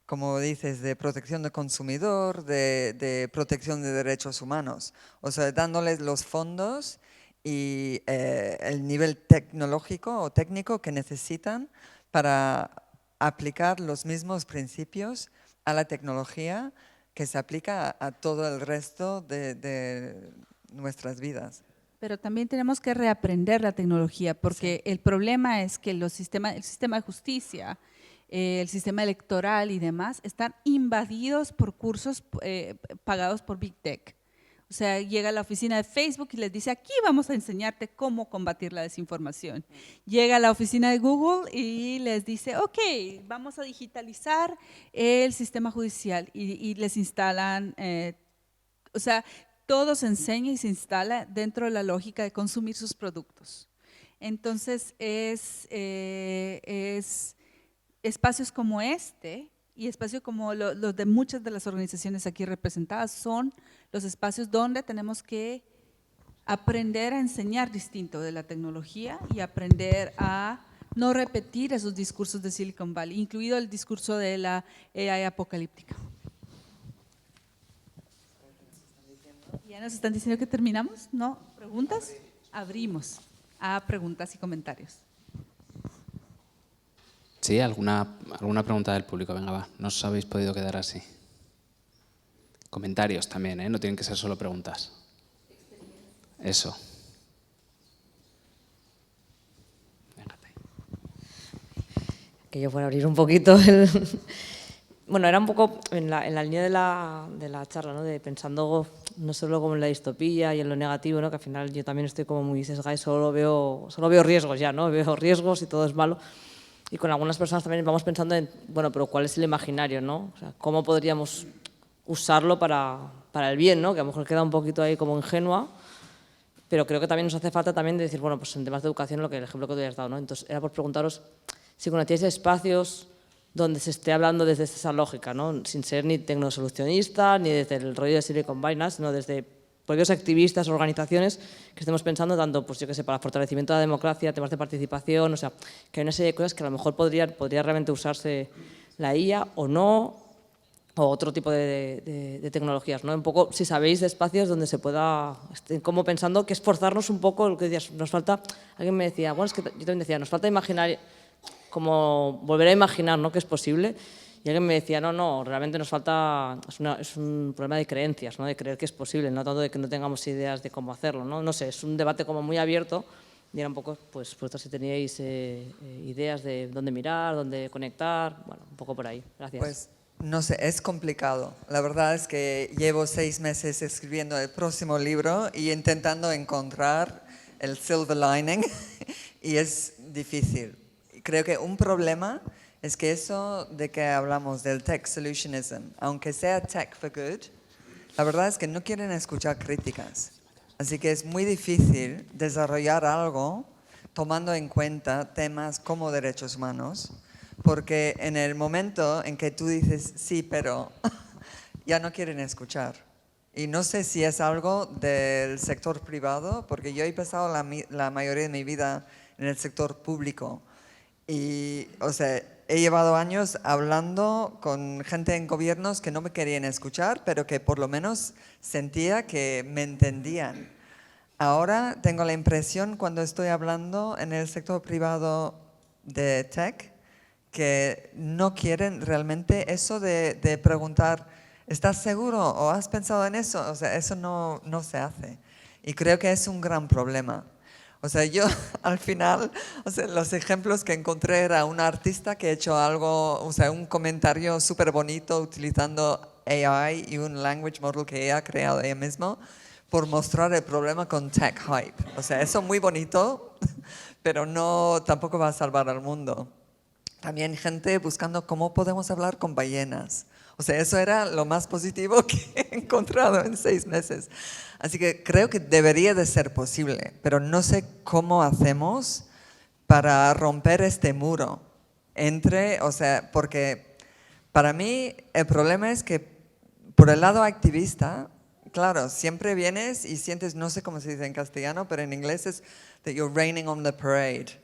como dices, de protección del consumidor, de protección de derechos humanos. O sea, dándoles los fondos y el nivel tecnológico o técnico que necesitan para aplicar los mismos principios a la tecnología que se aplica a todo el resto de nuestras vidas. pero también tenemos que reaprender la tecnología, porque el problema es que el sistema de justicia, el sistema electoral y demás están invadidos por cursos pagados por Big Tech. O sea, llega a la oficina de Facebook y les dice, aquí vamos a enseñarte cómo combatir la desinformación. Llega a la oficina de Google y les dice, ok, vamos a digitalizar el sistema judicial y les instalan, o sea, todo se enseña y se instala dentro de la lógica de consumir sus productos. Entonces, es espacios como este y espacios como los de muchas de las organizaciones aquí representadas son los espacios donde tenemos que aprender a enseñar distinto de la tecnología y aprender a no repetir esos discursos de Silicon Valley, incluido el discurso de la AI apocalíptica. ¿Ya nos están diciendo que terminamos? ¿No? ¿Preguntas? Abrimos a preguntas y comentarios. Sí, ¿alguna pregunta del público? Venga, va, no os habéis podido quedar así. Comentarios también, ¿eh? No tienen que ser solo preguntas. Eso. Que yo fuera a abrir un poquito el… Bueno, era un poco en la línea de la charla, ¿no? De pensando no solo como en la distopía y en lo negativo, ¿no? Que al final yo también estoy como muy sesgada y solo veo riesgos ya, ¿no? Veo riesgos y todo es malo. Y con algunas personas también vamos pensando en, bueno, pero ¿cuál es el imaginario, no? O sea, ¿cómo podríamos usarlo para el bien, ¿no? Que a lo mejor queda un poquito ahí como ingenua, pero creo que también nos hace falta también decir, bueno, pues en temas de educación, el ejemplo que te has dado, ¿no? Entonces, era por preguntaros si conocíais espacios donde se esté hablando desde esa lógica, ¿no? Sin ser ni tecnosolucionista, ni desde el rollo de Silicon Valley, sino desde propios activistas, organizaciones que estemos pensando tanto, pues yo qué sé, para el fortalecimiento de la democracia, temas de participación, o sea, que hay una serie de cosas que a lo mejor podría realmente usarse la IA o no, o otro tipo de tecnologías, ¿no? Un poco, si sabéis de espacios donde se pueda, como pensando que esforzarnos un poco, lo que decías, nos falta, alguien me decía, bueno, es que yo también decía, nos falta imaginar, como volver a imaginar, ¿no? Que es posible. Y alguien me decía, no, realmente nos falta, es un problema de creencias, ¿no? De creer que es posible, no tanto de que no tengamos ideas de cómo hacerlo, ¿no? No sé, es un debate como muy abierto y era un poco, pues si teníais ideas de dónde mirar, dónde conectar, bueno, un poco por ahí. Gracias. Pues no sé, es complicado. La verdad es que llevo 6 meses escribiendo el próximo libro y intentando encontrar el silver lining y es difícil. Creo que un problema es que eso de que hablamos del tech solutionism, aunque sea tech for good, la verdad es que no quieren escuchar críticas. Así que es muy difícil desarrollar algo tomando en cuenta temas como derechos humanos, porque en el momento en que tú dices sí, pero ya no quieren escuchar. Y no sé si es algo del sector privado, porque yo he pasado la mayoría de mi vida en el sector público. Y, o sea, he llevado años hablando con gente en gobiernos que no me querían escuchar, pero que por lo menos sentía que me entendían. Ahora tengo la impresión, cuando estoy hablando en el sector privado de tech, que no quieren realmente eso de preguntar, ¿estás seguro o has pensado en eso? O sea, eso no se hace. Y creo que es un gran problema. O sea, yo al final, o sea, los ejemplos que encontré era un artista que ha hecho algo, o sea, un comentario súper bonito utilizando AI y un language model que ella ha creado ella misma por mostrar el problema con tech hype. O sea, eso es muy bonito, pero no, tampoco va a salvar al mundo. También gente buscando cómo podemos hablar con ballenas. O sea, eso era lo más positivo que he encontrado en 6 meses. Así que creo que debería de ser posible, pero no sé cómo hacemos para romper este muro entre, o sea, porque para mí el problema es que por el lado activista, claro, siempre vienes y sientes, no sé cómo se dice en castellano, pero en inglés es that you're raining on the parade.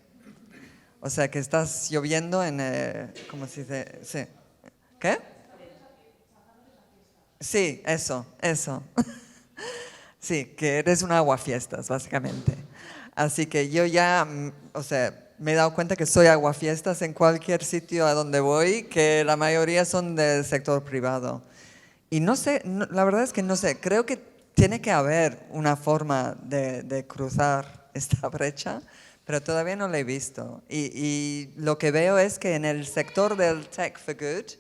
O sea, que estás lloviendo en, ¿cómo se dice? Sí. ¿Qué? Sí, eso. Sí, que eres un aguafiestas, básicamente. Así que yo ya, o sea, me he dado cuenta que soy aguafiestas en cualquier sitio a donde voy, que la mayoría son del sector privado. Y no sé, la verdad es que no sé, creo que tiene que haber una forma de cruzar esta brecha, pero todavía no la he visto. Y lo que veo es que en el sector del tech for good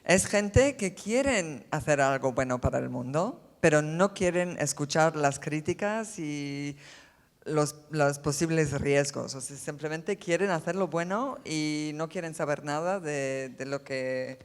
es gente que quieren hacer algo bueno para el mundo, pero no quieren escuchar las críticas y los posibles riesgos. O sea, simplemente quieren hacer lo bueno y no quieren saber nada de lo que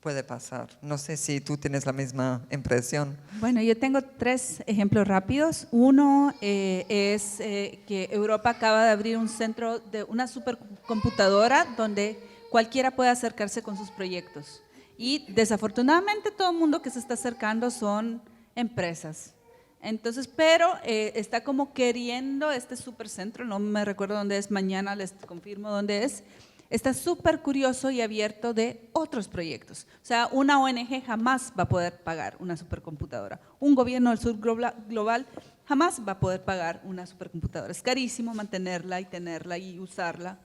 puede pasar. No sé si tú tienes la misma impresión. Bueno, yo tengo 3 ejemplos rápidos. Uno es que Europa acaba de abrir un centro de una supercomputadora donde cualquiera puede acercarse con sus proyectos. Y desafortunadamente todo el mundo que se está acercando son empresas. Entonces, pero está como queriendo este supercentro, no me recuerdo dónde es, mañana les confirmo dónde es. Está súper curioso y abierto de otros proyectos. O sea, una ONG jamás va a poder pagar una supercomputadora. Un gobierno del sur global jamás va a poder pagar una supercomputadora. Es carísimo mantenerla y tenerla y usarla.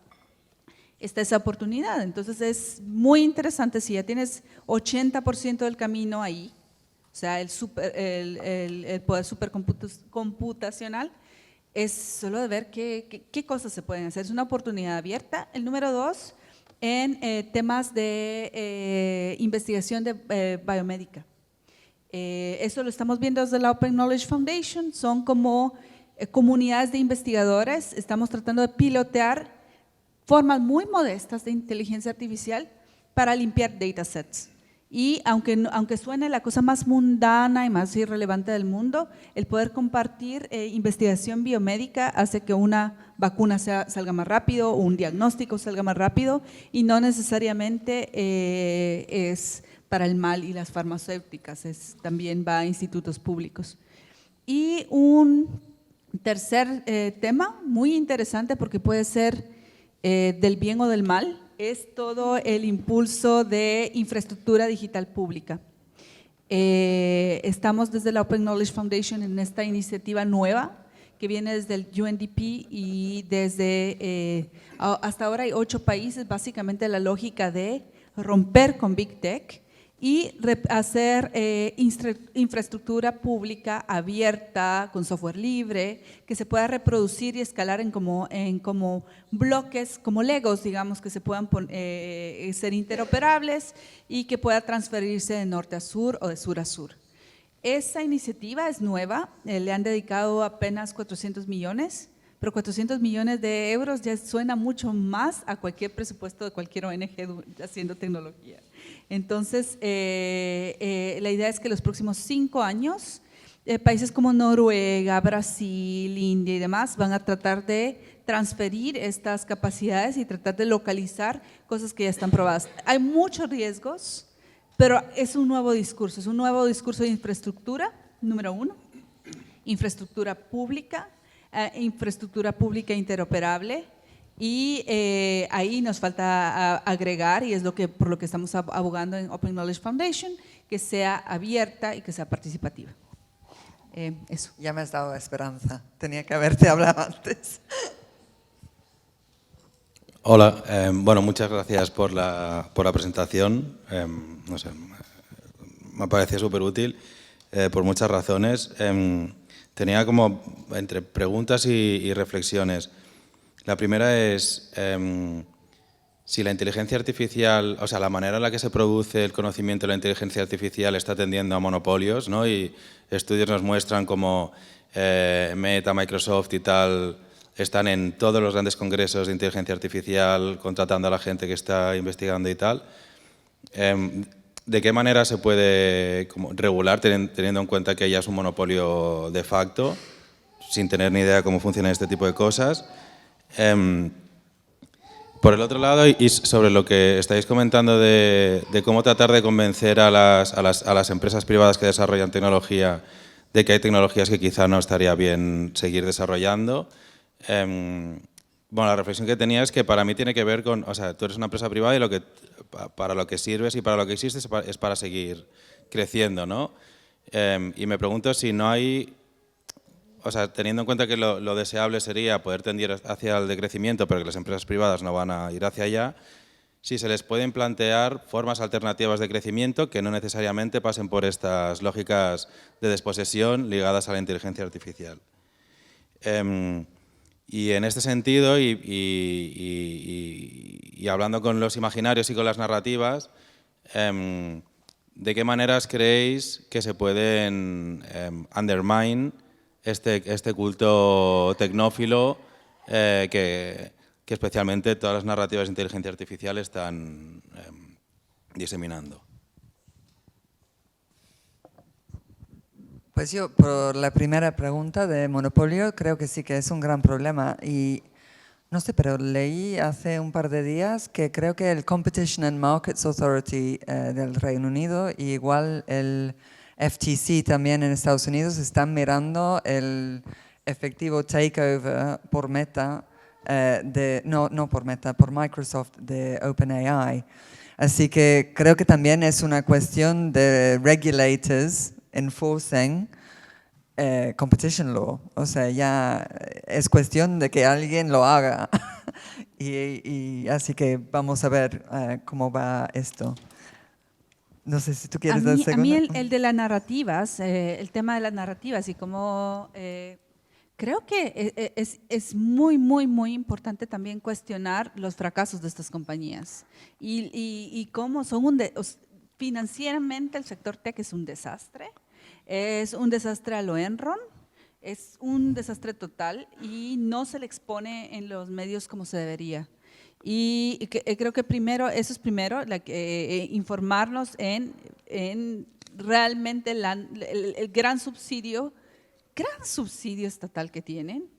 Está esa oportunidad. Entonces es muy interesante si ya tienes 80% del camino ahí, o sea, el poder supercomputacional, es solo de ver qué cosas se pueden hacer. Es una oportunidad abierta. El número 2, en temas de investigación de biomédica. Eso lo estamos viendo desde la Open Knowledge Foundation. Son como comunidades de investigadores. Estamos tratando de pilotear formas muy modestas de inteligencia artificial para limpiar datasets. Y aunque suene la cosa más mundana y más irrelevante del mundo, el poder compartir investigación biomédica hace que una vacuna salga más rápido o un diagnóstico salga más rápido y no necesariamente es para el mal y las farmacéuticas, también va a institutos públicos. Y un tercer tema muy interesante porque puede ser del bien o del mal, es todo el impulso de infraestructura digital pública. Estamos desde la Open Knowledge Foundation en esta iniciativa nueva que viene desde el UNDP y desde hasta ahora hay 8 países, básicamente la lógica de romper con Big Tech y hacer infraestructura pública abierta, con software libre, que se pueda reproducir y escalar en como bloques, como Legos, digamos, que se puedan ser interoperables y que pueda transferirse de norte a sur o de sur a sur. Esa iniciativa es nueva, le han dedicado apenas 400 millones, pero 400 millones de euros ya suena mucho más a cualquier presupuesto de cualquier ONG haciendo tecnología. Entonces, la idea es que los próximos 5 años, países como Noruega, Brasil, India y demás van a tratar de transferir estas capacidades y tratar de localizar cosas que ya están probadas. Hay muchos riesgos, pero es un nuevo discurso de infraestructura, número 1, infraestructura pública interoperable. Y ahí nos falta agregar, y es por lo que estamos abogando en Open Knowledge Foundation, que sea abierta y que sea participativa. Eso. Ya me has dado esperanza, tenía que haberte hablado antes. Hola, bueno, muchas gracias por la presentación. No sé, me parece súper útil por muchas razones. Tenía como entre preguntas y reflexiones. La primera es si la inteligencia artificial, o sea, la manera en la que se produce el conocimiento de la inteligencia artificial está tendiendo a monopolios, ¿no? Y estudios nos muestran como Meta, Microsoft y tal están en todos los grandes congresos de inteligencia artificial contratando a la gente que está investigando y tal. ¿De qué manera se puede como regular teniendo en cuenta que ya es un monopolio de facto, sin tener ni idea de cómo funcionan este tipo de cosas? Por el otro lado, y sobre lo que estáis comentando de cómo tratar de convencer a las empresas privadas que desarrollan tecnología de que hay tecnologías que quizá no estaría bien seguir desarrollando. Bueno, la reflexión que tenía es que para mí tiene que ver con, o sea, tú eres una empresa privada y para lo que sirves y para lo que existes es para seguir creciendo, ¿no? Y me pregunto si no hay, o sea, teniendo en cuenta que lo deseable sería poder tender hacia el decrecimiento, pero que las empresas privadas no van a ir hacia allá, si se les pueden plantear formas alternativas de crecimiento que no necesariamente pasen por estas lógicas de desposesión ligadas a la inteligencia artificial. Y en este sentido, y hablando con los imaginarios y con las narrativas, ¿de qué maneras creéis que se pueden undermine este culto tecnófilo que especialmente todas las narrativas de inteligencia artificial están diseminando? Pues yo, por la primera pregunta de monopolio, creo que sí que es un gran problema. Y no sé, pero leí hace un par de días que creo que el Competition and Markets Authority del Reino Unido y igual el FTC también en Estados Unidos están mirando el efectivo takeover por Meta, no por Meta, por Microsoft de OpenAI. Así que creo que también es una cuestión de regulators enforcing competition law. O sea, ya es cuestión de que alguien lo haga. y así que vamos a ver cómo va esto. No sé si tú quieres dar segunda. A mí el de las narrativas, el tema de las narrativas y cómo creo que es muy, muy, muy importante también cuestionar los fracasos de estas compañías y cómo son financieramente el sector tech es un desastre a lo Enron, es un desastre total y no se le expone en los medios como se debería. Y creo que eso es primero, informarnos en realmente el gran subsidio estatal que tienen.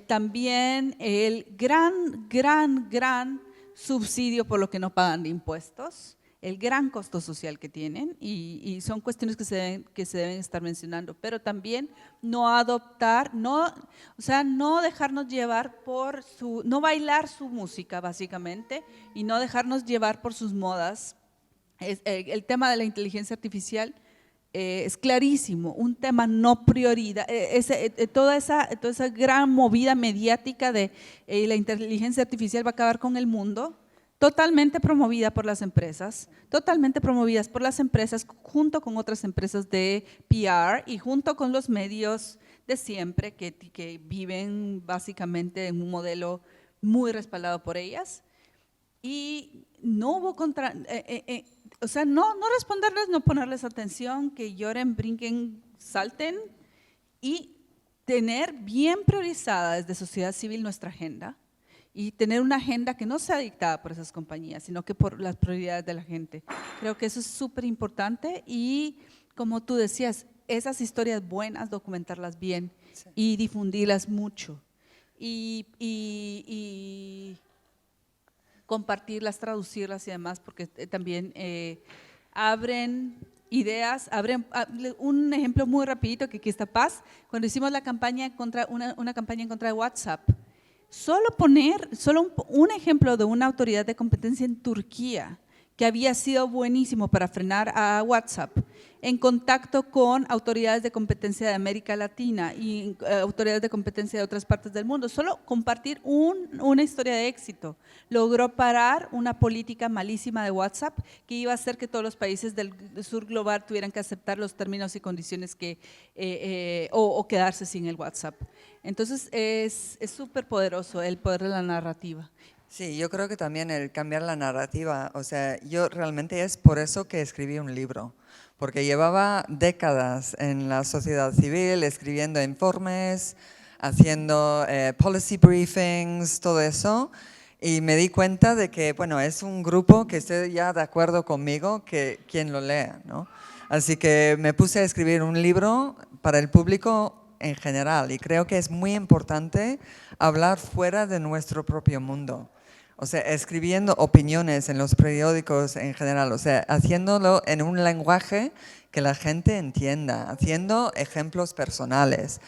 También el gran subsidio por lo que no pagan de impuestos, el gran costo social que tienen y son cuestiones que se deben estar mencionando, pero también no adoptar, no dejarnos llevar no bailar su música básicamente y no dejarnos llevar por sus modas. El tema de la inteligencia artificial es clarísimo, un tema no prioridad, toda esa gran movida mediática de la inteligencia artificial va a acabar con el mundo. Totalmente promovidas por las empresas junto con otras empresas de PR y junto con los medios de siempre que viven básicamente en un modelo muy respaldado por ellas. Y no hubo no responderles, no ponerles atención, que lloren, brinquen, salten y tener bien priorizada desde sociedad civil nuestra agenda. Y tener una agenda que no sea dictada por esas compañías, sino que por las prioridades de la gente. Creo que eso es súper importante y, como tú decías, esas historias buenas, documentarlas bien y difundirlas mucho. Y compartirlas, traducirlas y demás, porque también abren ideas, un ejemplo muy rapidito que aquí está Paz, cuando hicimos la campaña una campaña en contra de WhatsApp. Solo un ejemplo de una autoridad de competencia en Turquía que había sido buenísimo para frenar a WhatsApp, en contacto con autoridades de competencia de América Latina y autoridades de competencia de otras partes del mundo. Solo compartir una historia de éxito logró parar una política malísima de WhatsApp que iba a hacer que todos los países del sur global tuvieran que aceptar los términos y condiciones o quedarse sin el WhatsApp. Entonces es súper poderoso el poder de la narrativa. Sí, yo creo que también el cambiar la narrativa, o sea, yo realmente es por eso que escribí un libro, porque llevaba décadas en la sociedad civil escribiendo informes, haciendo policy briefings, todo eso, y me di cuenta de que, bueno, es un grupo que esté ya de acuerdo conmigo que quien lo lea, ¿no? Así que me puse a escribir un libro para el público en general y creo que es muy importante hablar fuera de nuestro propio mundo. O sea, escribiendo opiniones en los periódicos en general, o sea, haciéndolo en un lenguaje que la gente entienda, haciendo ejemplos personales.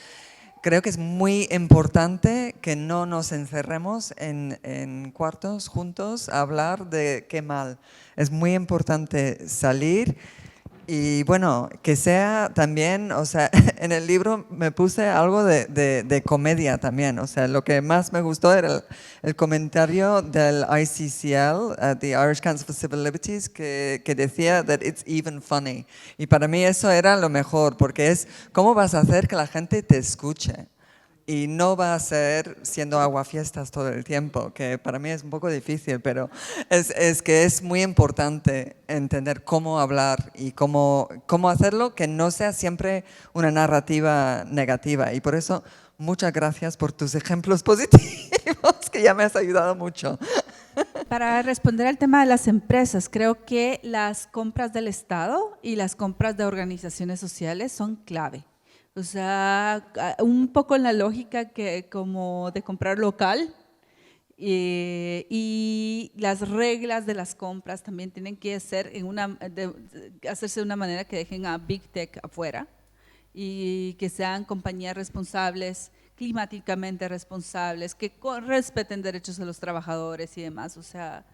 Creo que es muy importante que no nos encerremos en cuartos juntos a hablar de qué mal. Es muy importante salir Y bueno, que sea también, o sea, en el libro me puse algo de comedia también. O sea, lo que más me gustó era el comentario del ICCL, the Irish Council for Civil Liberties, que decía that it's even funny. Y para mí eso era lo mejor, porque es cómo vas a hacer que la gente te escuche. Y no va a ser siendo aguafiestas todo el tiempo, que para mí es un poco difícil, pero es que es muy importante entender cómo hablar y cómo hacerlo, que no sea siempre una narrativa negativa. Y por eso, muchas gracias por tus ejemplos positivos, que ya me has ayudado mucho. Para responder al tema de las empresas, creo que las compras del Estado y las compras de organizaciones sociales son clave. O sea, un poco en la lógica que como de comprar local y las reglas de las compras también tienen que hacerse de una manera que dejen a Big Tech afuera y que sean compañías responsables, climáticamente responsables, que respeten derechos de los trabajadores y demás. O sea,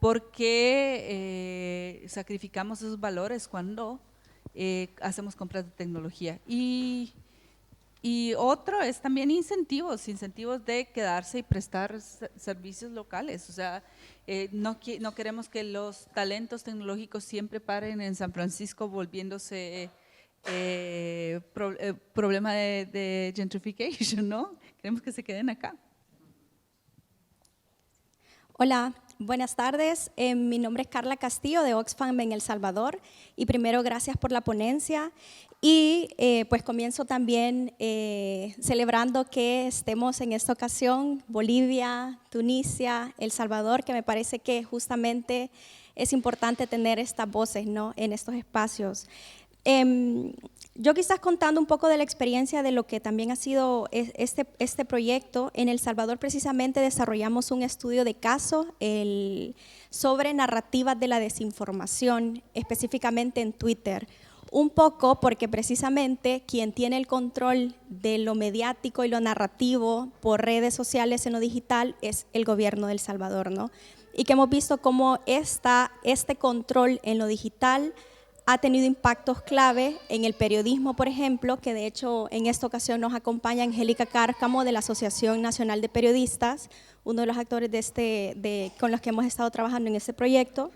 ¿por qué sacrificamos esos valores cuando hacemos compras de tecnología? Y otro es también incentivos de quedarse y prestar servicios locales. O sea, no queremos que los talentos tecnológicos siempre paren en San Francisco volviéndose problema de gentrification, ¿no? Queremos que se queden acá. Hola, buenas tardes. Mi nombre es Carla Castillo de Oxfam en El Salvador y primero gracias por la ponencia y pues comienzo también celebrando que estemos en esta ocasión Bolivia, Tunisia, El Salvador, que me parece que justamente es importante tener estas voces, ¿no?, en estos espacios. Yo quizás contando un poco de la experiencia de lo que también ha sido este proyecto. En El Salvador precisamente desarrollamos un estudio de caso sobre narrativas de la desinformación, específicamente en Twitter. Un poco porque precisamente quien tiene el control de lo mediático y lo narrativo por redes sociales en lo digital es el gobierno de El Salvador, ¿no? Y que hemos visto cómo este control en lo digital ha tenido impactos clave en el periodismo, por ejemplo, que de hecho en esta ocasión nos acompaña Angélica Cárcamo de la Asociación Nacional de Periodistas, uno de los actores con los que hemos estado trabajando en este proyecto,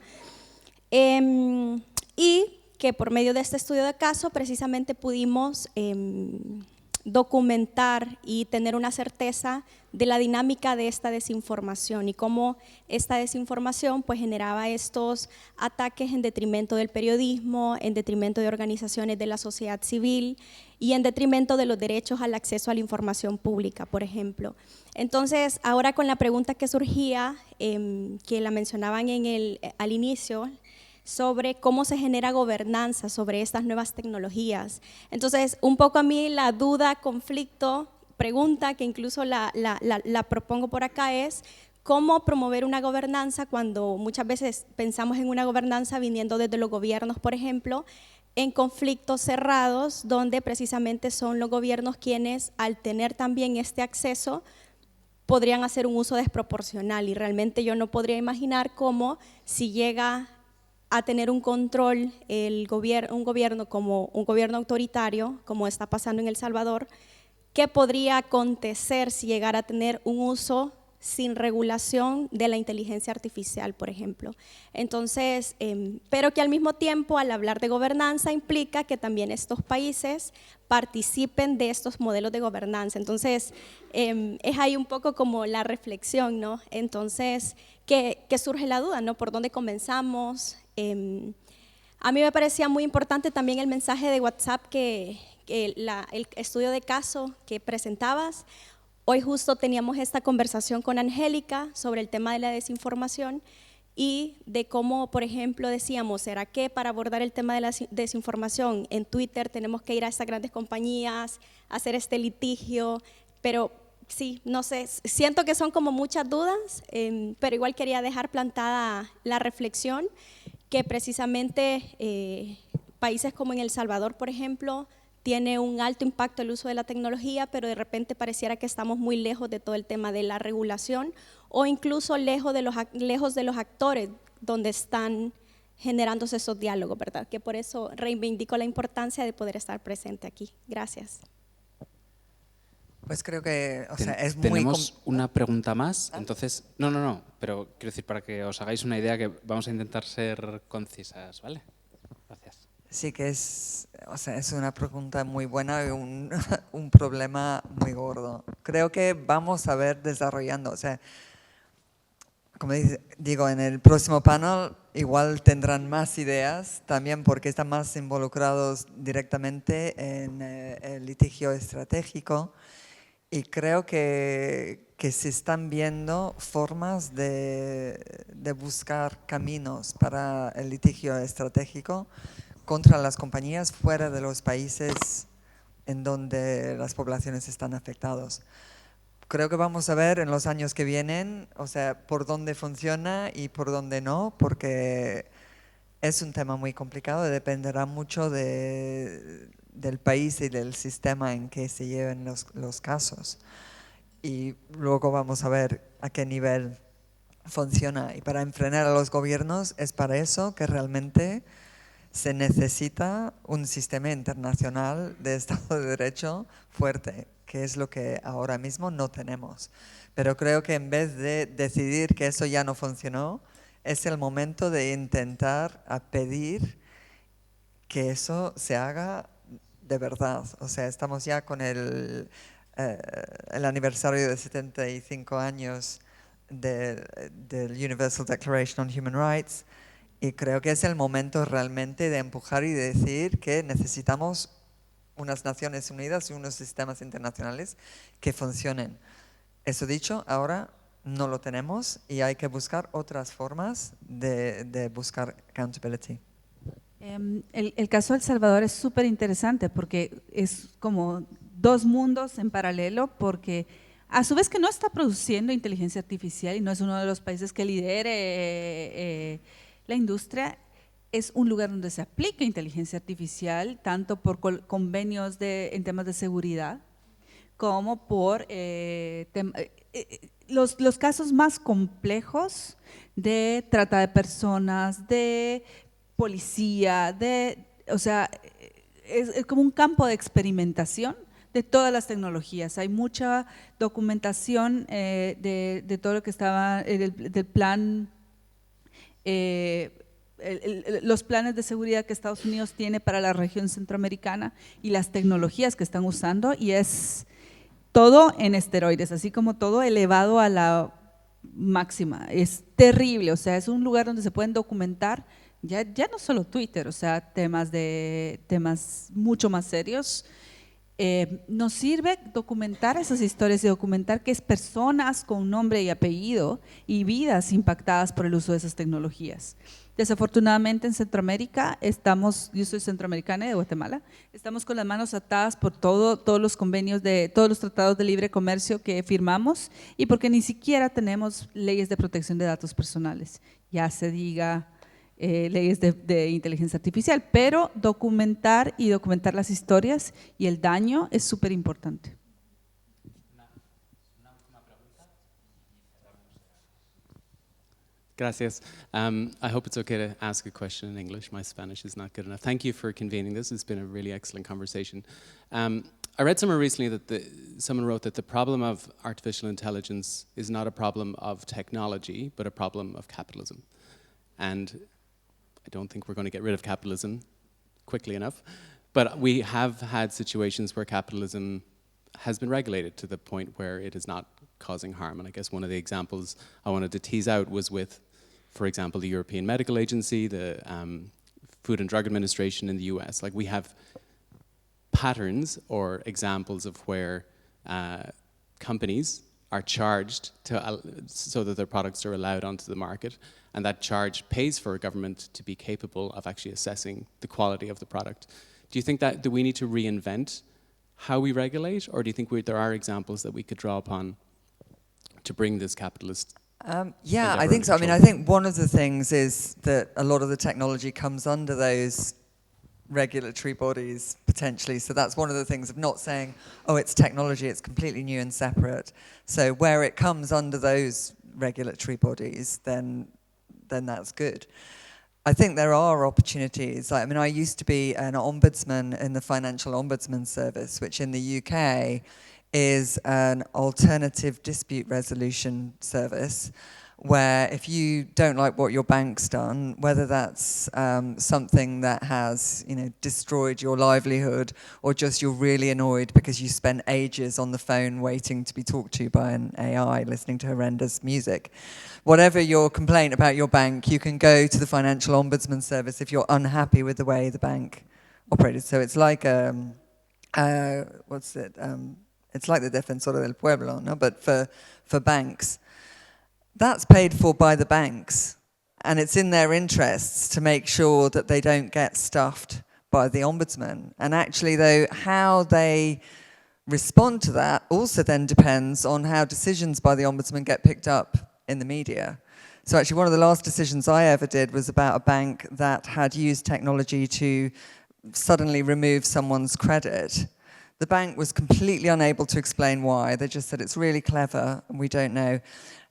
y que por medio de este estudio de caso precisamente pudimos documentar y tener una certeza de la dinámica de esta desinformación y cómo esta desinformación pues generaba estos ataques en detrimento del periodismo, en detrimento de organizaciones de la sociedad civil y en detrimento de los derechos al acceso a la información pública, por ejemplo. Entonces, ahora con la pregunta que surgía, que la mencionaban al inicio, sobre cómo se genera gobernanza sobre estas nuevas tecnologías. Entonces, un poco a mí la duda, conflicto, pregunta que incluso la propongo por acá es cómo promover una gobernanza cuando muchas veces pensamos en una gobernanza viniendo desde los gobiernos, por ejemplo, en conflictos cerrados donde precisamente son los gobiernos quienes al tener también este acceso podrían hacer un uso desproporcional y realmente yo no podría imaginar cómo si llega a tener un control un gobierno como un gobierno autoritario, como está pasando en El Salvador, ¿qué podría acontecer si llegara a tener un uso sin regulación de la inteligencia artificial, por ejemplo? Entonces, pero que al mismo tiempo, al hablar de gobernanza, implica que también estos países participen de estos modelos de gobernanza. Entonces, es ahí un poco como la reflexión, ¿no? Entonces, que surge la duda, ¿no? ¿Por dónde comenzamos? A mí me parecía muy importante también el mensaje de WhatsApp el estudio de caso que presentabas. Hoy justo teníamos esta conversación con Angélica sobre el tema de la desinformación y de cómo, por ejemplo, decíamos, ¿será que para abordar el tema de la desinformación en Twitter tenemos que ir a estas grandes compañías, hacer este litigio? Pero sí, no sé, siento que son como muchas dudas, pero igual quería dejar plantada la reflexión que precisamente países como en El Salvador, por ejemplo, tiene un alto impacto el uso de la tecnología, pero de repente pareciera que estamos muy lejos de todo el tema de la regulación o incluso lejos de los actores donde están generándose esos diálogos, ¿verdad? Que por eso reivindico la importancia de poder estar presente aquí. Gracias. Pues creo que, o sea, es muy... Tenemos una pregunta más, entonces... No, pero quiero decir, para que os hagáis una idea, que vamos a intentar ser concisas, ¿vale? Gracias. Sí que es, o sea, es una pregunta muy buena y un, un problema muy gordo. Creo que vamos a ver desarrollando, o sea, como digo, en el próximo panel igual tendrán más ideas, también porque están más involucrados directamente en el litigio estratégico. Y creo que se están viendo formas de buscar caminos para el litigio estratégico contra las compañías fuera de los países en donde las poblaciones están afectadas. Creo que vamos a ver en los años que vienen, o sea, por dónde funciona y por dónde no, porque es un tema muy complicado, dependerá mucho del país y del sistema en que se lleven los casos. Y luego vamos a ver a qué nivel funciona. Y para enfrenar a los gobiernos es para eso que realmente se necesita un sistema internacional de Estado de Derecho fuerte, que es lo que ahora mismo no tenemos. Pero creo que en vez de decidir que eso ya no funcionó, es el momento de intentar a pedir que eso se haga de verdad. O sea, estamos ya con el aniversario de 75 años del Universal Declaration on Human Rights y creo que es el momento realmente de empujar y de decir que necesitamos unas Naciones Unidas y unos sistemas internacionales que funcionen. Eso dicho, ahora no lo tenemos y hay que buscar otras formas de buscar accountability. El caso de El Salvador es súper interesante porque es como dos mundos en paralelo, porque a su vez que no está produciendo inteligencia artificial y no es uno de los países que lidere la industria, es un lugar donde se aplica inteligencia artificial, tanto por convenios en temas de seguridad, como por los casos más complejos de trata de personas, de policía, o sea, es como un campo de experimentación de todas las tecnologías. Hay mucha documentación de todo lo que estaba del plan, los planes de seguridad que Estados Unidos tiene para la región centroamericana y las tecnologías que están usando, y es todo en esteroides, así como todo elevado a la máxima. Es terrible, o sea, es un lugar donde se pueden documentar ya no solo Twitter, o sea, temas mucho más serios. Nos sirve documentar esas historias y documentar que es personas con nombre y apellido y vidas impactadas por el uso de esas tecnologías. Desafortunadamente en Centroamérica yo soy centroamericana de Guatemala, estamos con las manos atadas por todos los convenios todos los tratados de libre comercio que firmamos y porque ni siquiera tenemos leyes de protección de datos personales, ya se diga leyes de inteligencia artificial, pero documentar las historias y el daño es súper importante. Gracias. I hope it's okay to ask a question in English. My Spanish is not good enough. Thank you for convening this. It's been a really excellent conversation. I read somewhere recently that someone wrote that the problem of artificial intelligence is not a problem of technology, but a problem of capitalism. And I don't think we're going to get rid of capitalism quickly enough, but we have had situations where capitalism has been regulated to the point where it is not causing harm. And I guess one of the examples I wanted to tease out was with, for example, the European Medical Agency, the Food and Drug Administration in the US. Like, we have patterns or examples of where companies are charged so that their products are allowed onto the market, and that charge pays for a government to be capable of actually assessing the quality of the product. Do you think do we need to reinvent how we regulate, or do you think there are examples that we could draw upon to bring this capitalist? Yeah, I think so. I mean, I think one of the things is that a lot of the technology comes under those regulatory bodies potentially. So that's one of the things of not saying, oh, it's technology, it's completely new and separate. So where it comes under those regulatory bodies, then that's good. I think there are opportunities. I mean, I used to be an ombudsman in the Financial Ombudsman Service, which in the UK is an alternative dispute resolution service, where if you don't like what your bank's done, whether that's something that has, destroyed your livelihood, or just you're really annoyed because you spent ages on the phone waiting to be talked to by an AI, listening to horrendous music. Whatever your complaint about your bank, you can go to the Financial Ombudsman Service if you're unhappy with the way the bank operated. So it's like it's like the Defensor del Pueblo, no? But for banks. That's paid for by the banks, and it's in their interests to make sure that they don't get stuffed by the ombudsman. And actually, though, how they respond to that also then depends on how decisions by the ombudsman get picked up in the media. So actually, one of the last decisions I ever did was about a bank that had used technology to suddenly remove someone's credit. The bank was completely unable to explain why. They just said, it's really clever, and we don't know.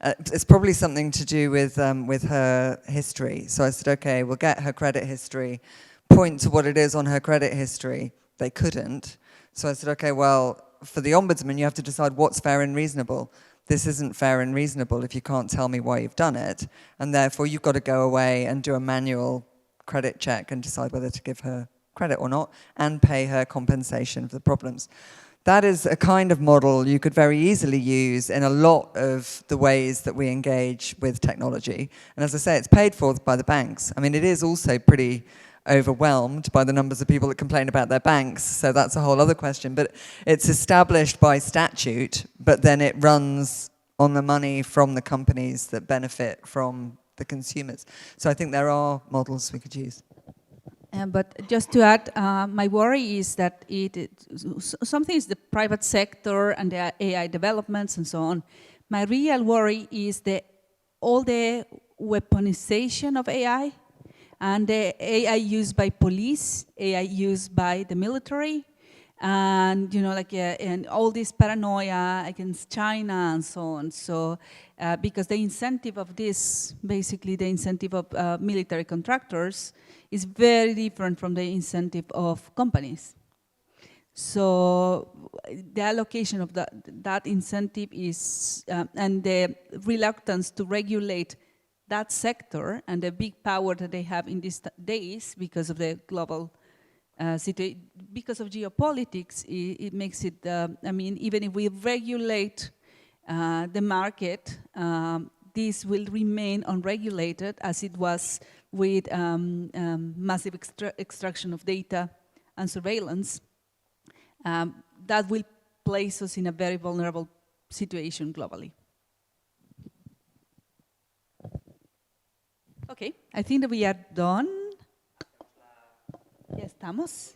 It's probably something to do with her history. So I said, okay, we'll get her credit history, point to what it is on her credit history. They couldn't. So I said, okay, well, for the ombudsman, you have to decide what's fair and reasonable. This isn't fair and reasonable if you can't tell me why you've done it. And therefore, you've got to go away and do a manual credit check and decide whether to give her credit or not, and pay her compensation for the problems. That is a kind of model you could very easily use in a lot of the ways that we engage with technology. And as I say, it's paid for by the banks. I mean, it is also pretty overwhelmed by the numbers of people that complain about their banks, so that's a whole other question. But it's established by statute, but then it runs on the money from the companies that benefit from the consumers. So I think there are models we could use. But just to add, my worry is that something is the private sector and the AI developments and so on. My real worry is all the weaponization of AI, and the AI used by police, AI used by the military, and and all this paranoia against China and so on. So because the incentive of this, basically the incentive of military contractors, is very different from the incentive of companies. So the allocation of that incentive is, and the reluctance to regulate that sector and the big power that they have in these days because of the global situation, because of geopolitics, it makes it, even if we regulate the market, this will remain unregulated as it was with massive extraction of data and surveillance. That will place us in a very vulnerable situation globally. Okay, I think that we are done. Ya estamos.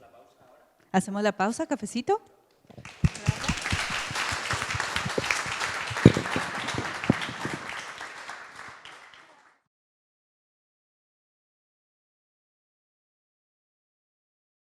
Hacemos la pausa, cafecito.